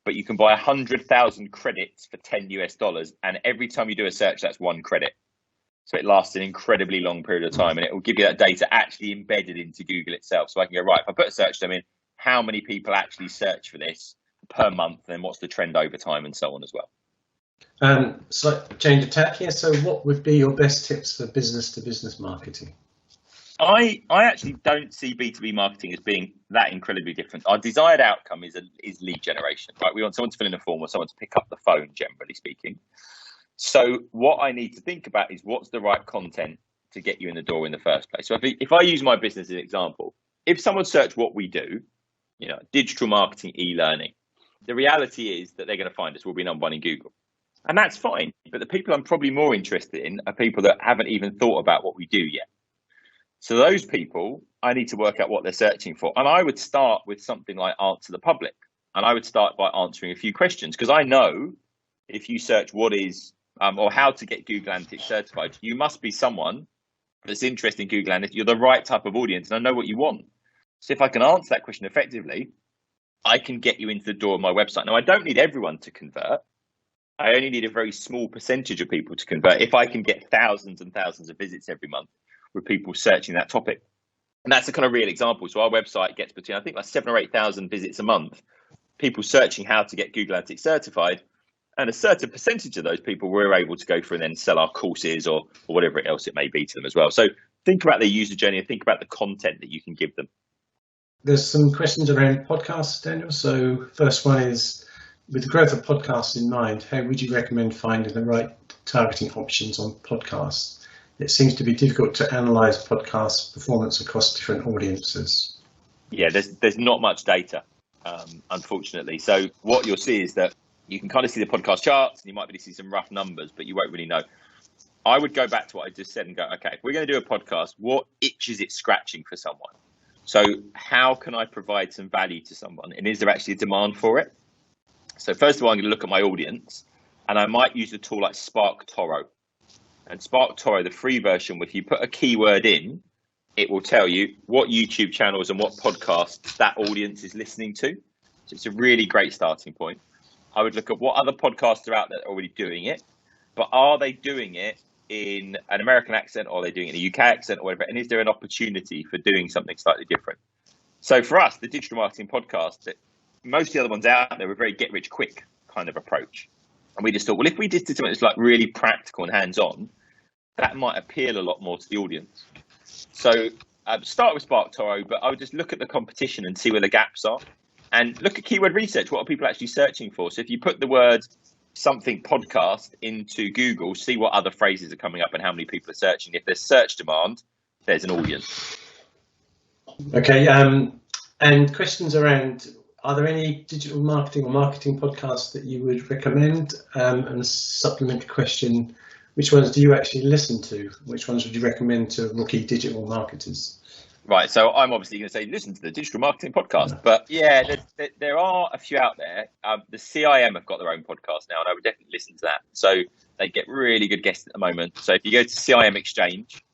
but you can buy 100,000 credits for $10 and every time you do a search, that's 1 credit. So it lasts an incredibly long period of time and it will give you that data actually embedded into Google itself. So I can go, right, if I put a search term in, how many people actually search for this per month, and then what's the trend over time and so on as well. Slight change of tack here. So what would be your best tips for business to business marketing? I actually don't see B2B marketing as being that incredibly different. Our desired outcome is lead generation, right? We want someone to fill in a form or someone to pick up the phone, generally speaking. So what I need to think about is what's the right content to get you in the door in the first place. So if I use my business as an example, if someone search what we do, digital marketing, e-learning, the reality is that they're going to find us. We'll be number one in Google. And that's fine. But the people I'm probably more interested in are people that haven't even thought about what we do yet. So those people, I need to work out what they're searching for. And I would start with something like Answer the Public. And I would start by answering a few questions, because I know if you search what is or how to get Google Analytics certified, you must be someone that's interested in Google Analytics. You're the right type of audience, and I know what you want. So if I can answer that question effectively, I can get you into the door of my website. Now, I don't need everyone to convert. I only need a very small percentage of people to convert if I can get thousands and thousands of visits every month with people searching that topic. And that's a kind of real example. So our website gets between, I think, like 7,000 or 8,000 visits a month, people searching how to get Google Analytics certified. And a certain percentage of those people we're able to go through and then sell our courses or whatever else it may be to them as well. So think about their user journey and think about the content that you can give them. There's some questions around podcasts, Daniel. So first one is, with the growth of podcasts in mind, how would you recommend finding the right targeting options on podcasts? It seems to be difficult to analyse podcast performance across different audiences. Yeah, there's not much data, unfortunately. So what you'll see is that you can kind of see the podcast charts and you might be able to see some rough numbers, but you won't really know. I would go back to what I just said and go, okay, if we're going to do a podcast, what itch is it scratching for someone? So how can I provide some value to someone? And is there actually a demand for it? So first of all, I'm going to look at my audience, and I might use a tool like SparkToro. And SparkToro, the free version, if you put a keyword in, it will tell you what YouTube channels and what podcasts that audience is listening to. So it's a really great starting point. I would look at what other podcasts are out there that are already doing it, but are they doing it in an American accent, or are they doing it in a UK accent or whatever? And is there an opportunity for doing something slightly different? So for us, the digital marketing podcast, most of the other ones out there were very get rich quick kind of approach. And we just thought, well, if we just did something that's like really practical and hands-on, that might appeal a lot more to the audience. So start with SparkToro, but I would just look at the competition and see where the gaps are. And look at keyword research. What are people actually searching for? So if you put the word something podcast into Google, see what other phrases are coming up and how many people are searching. If there's search demand, there's an audience. Okay. And questions around, are there any digital marketing or marketing podcasts that you would recommend? And a supplementary question, which ones do you actually listen to? Which ones would you recommend to rookie digital marketers? Right, so I'm obviously going to say listen to the Digital Marketing Podcast, but yeah, there are a few out there. The CIM have got their own podcast now, and I would definitely listen to that. So they get really good guests at the moment. So if you go to CIM Exchange,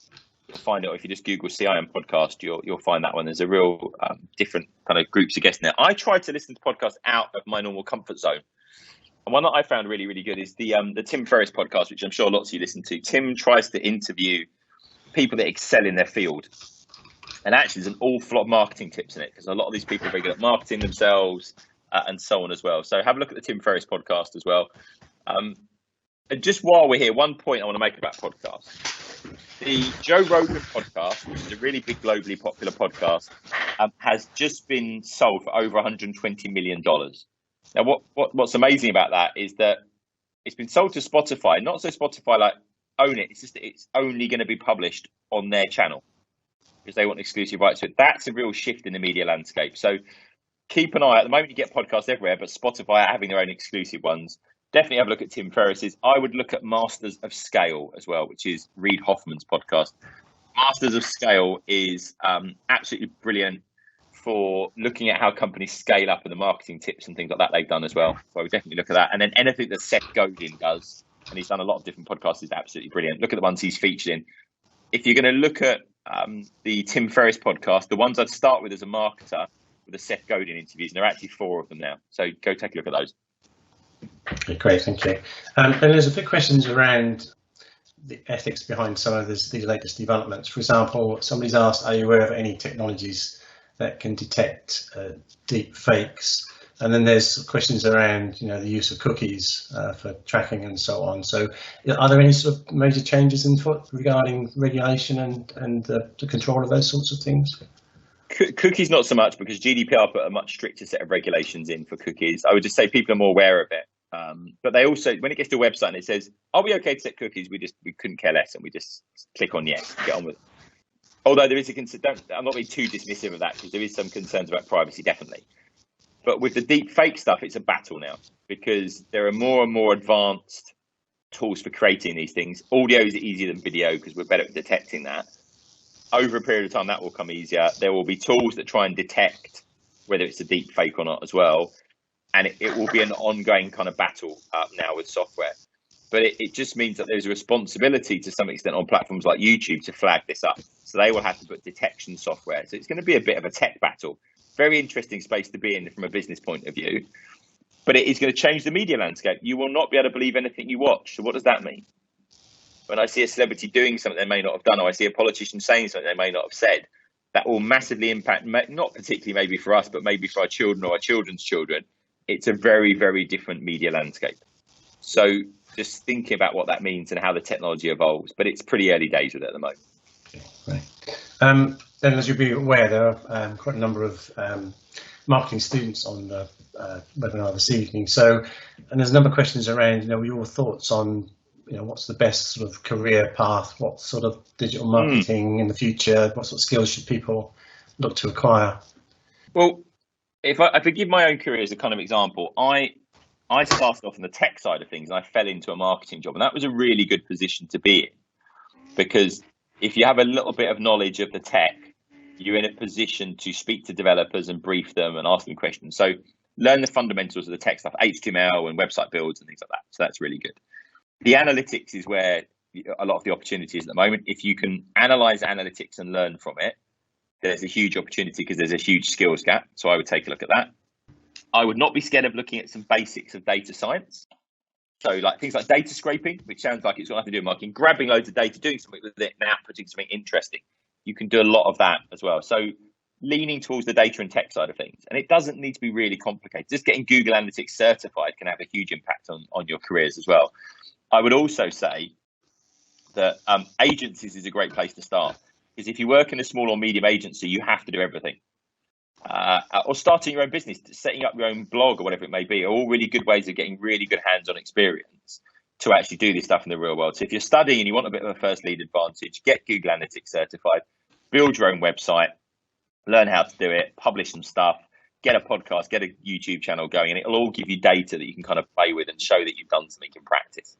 you'll find it, or if you just Google CIM Podcast, you'll find that one. There's a real different kind of groups of guests in there. I try to listen to podcasts out of my normal comfort zone. And one that I found really, really good is the Tim Ferriss podcast, which I'm sure lots of you listen to. Tim tries to interview people that excel in their field. And actually, there's an awful lot of marketing tips in it, because a lot of these people are very good at marketing themselves and so on as well. So have a look at the Tim Ferriss podcast as well. And just while we're here, one point I want to make about podcasts. The Joe Rogan podcast, which is a really big, globally popular podcast, has just been sold for over $120 million. Now, what's amazing about that is that it's been sold to Spotify, not so Spotify like own it. It's just that it's only going to be published on their channel, because they want exclusive rights to it. That's a real shift in the media landscape. So keep an eye. At the moment, you get podcasts everywhere, but Spotify are having their own exclusive ones. Definitely have a look at Tim Ferriss's. I would look at Masters of Scale as well, which is Reid Hoffman's podcast. Masters of Scale is absolutely brilliant for looking at how companies scale up and the marketing tips and things like that they've done as well. So I would definitely look at that. And then anything that Seth Godin does, and he's done a lot of different podcasts, is absolutely brilliant. Look at the ones he's featured in. If you're going to look at the Tim Ferriss podcast, the ones I'd start with as a marketer with the Seth Godin interviews, and there are actually 4 of them now. So go take a look at those. Okay, great, thank you. And there's a few questions around the ethics behind some of these latest developments. For example, somebody's asked, are you aware of any technologies that can detect deep fakes? And then there's questions around, the use of cookies for tracking and so on. So are there any sort of major changes in foot regarding regulation and the control of those sorts of things? Cookies, not so much, because GDPR put a much stricter set of regulations in for cookies. I would just say people are more aware of it. But they also, when it gets to a website and it says, "Are we okay to set cookies?" We couldn't care less, and we just click on yes, get on with it. Although there is a concern, I'm not being too dismissive of that, because there is some concerns about privacy, definitely. But with the deep fake stuff, it's a battle now, because there are more and more advanced tools for creating these things. Audio is easier than video because we're better at detecting that. Over a period of time, that will come easier. There will be tools that try and detect whether it's a deep fake or not as well. And it will be an ongoing kind of battle now with software. But it just means that there's a responsibility to some extent on platforms like YouTube to flag this up. So they will have to put detection software. So it's going to be a bit of a tech battle. Very interesting space to be in from a business point of view. But it is going to change the media landscape. You will not be able to believe anything you watch. So what does that mean? When I see a celebrity doing something they may not have done, or I see a politician saying something they may not have said, that will massively impact, not particularly maybe for us, but maybe for our children or our children's children. It's a very, very different media landscape. So just thinking about what that means and how the technology evolves, but it's pretty early days with it at the moment. Okay, right. Then, as you'll be aware, there are quite a number of marketing students on the webinar this evening. So, and there's a number of questions around, your thoughts on, what's the best sort of career path, what sort of digital marketing in the future, what sort of skills should people look to acquire? Well, if I give my own career as a kind of example, I started off on the tech side of things and I fell into a marketing job, and that was a really good position to be in, because if you have a little bit of knowledge of the tech, you're in a position to speak to developers and brief them and ask them questions. So learn the fundamentals of the tech stuff, HTML and website builds and things like that. So that's really good. The analytics is where a lot of the opportunity is at the moment. If you can analyze analytics and learn from it, there's a huge opportunity because there's a huge skills gap. So I would take a look at that. I would not be scared of looking at some basics of data science. So like things like data scraping, which sounds like it's got nothing to do with marketing, grabbing loads of data, doing something with it, and outputting something interesting. You can do a lot of that as well. So leaning towards the data and tech side of things. And it doesn't need to be really complicated. Just getting Google Analytics certified can have a huge impact on your careers as well. I would also say that agencies is a great place to start, because if you work in a small or medium agency, you have to do everything. Or starting your own business, setting up your own blog or whatever it may be, are all really good ways of getting really good hands-on experience to actually do this stuff in the real world. So if you're studying and you want a bit of a first lead advantage, get Google Analytics certified, build your own website, learn how to do it, publish some stuff, get a podcast, get a YouTube channel going, and it'll all give you data that you can kind of play with and show that you've done something in practice.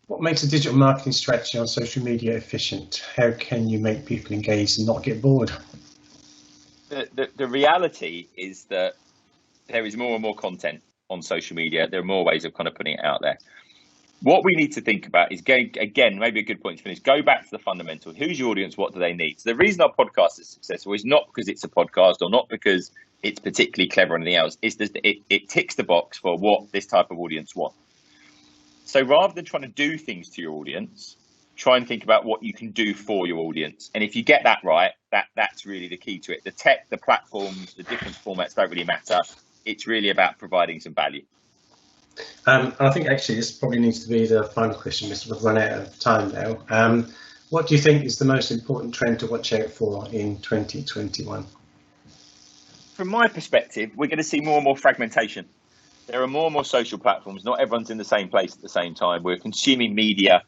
What makes a digital marketing strategy on social media efficient? How can you make people engaged and not get bored? The reality is that there is more and more content on social media. There are more ways of kind of putting it out there. What we need to think about is, again, maybe a good point to finish, go back to the fundamentals. Who's your audience? What do they need? So the reason our podcast is successful is not because it's a podcast or not because it's particularly clever or anything else. It's just it ticks the box for what this type of audience wants. So rather than trying to do things to your audience, try and think about what you can do for your audience. And if you get that right, that's really the key to it. The tech, the platforms, the different formats don't really matter. It's really about providing some value. I think actually this probably needs to be the final question, Mr. We've run out of time now. What do you think is the most important trend to watch out for in 2021? From my perspective, we're going to see more and more fragmentation. There are more and more social platforms. Not everyone's in the same place at the same time. We're consuming media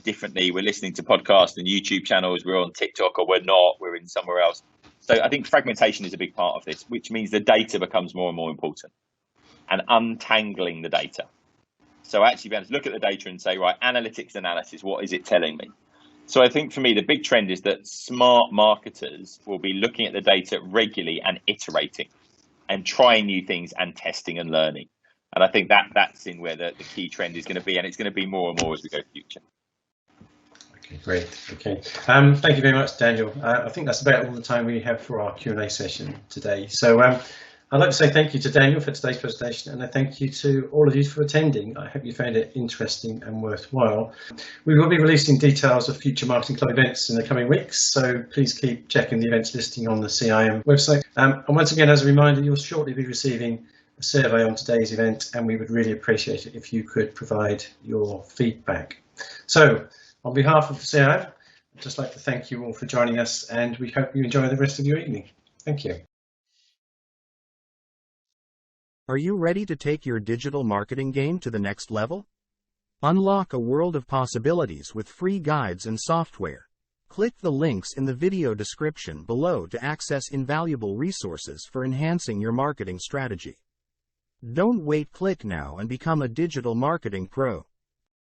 differently. We're listening to podcasts and YouTube channels. We're on TikTok, or we're not. We're in somewhere else. So I think fragmentation is a big part of this, which means the data becomes more and more important, and untangling the data. So actually be able to look at the data and say, right, analytics analysis, what is it telling me? So I think for me, the big trend is that smart marketers will be looking at the data regularly and iterating and trying new things and testing and learning. And I think that's in where the key trend is going to be, and it's going to be more and more as we go future. Okay, great. Okay, thank you very much, Daniel. I think that's about all the time we have for our Q&A session today. So I'd like to say thank you to Daniel for today's presentation, and I thank you to all of you for attending. I hope you found it interesting and worthwhile. We will be releasing details of future Marketing Club events in the coming weeks, so please keep checking the events listing on the CIM website. And once again, as a reminder, you'll shortly be receiving a survey on today's event, and we would really appreciate it if you could provide your feedback. So, on behalf of the CIM, I'd just like to thank you all for joining us, and we hope you enjoy the rest of your evening. Thank you. Are you ready to take your digital marketing game to the next level? Unlock a world of possibilities with free guides and software. Click the links in the video description below to access invaluable resources for enhancing your marketing strategy. Don't wait, click now and become a digital marketing pro.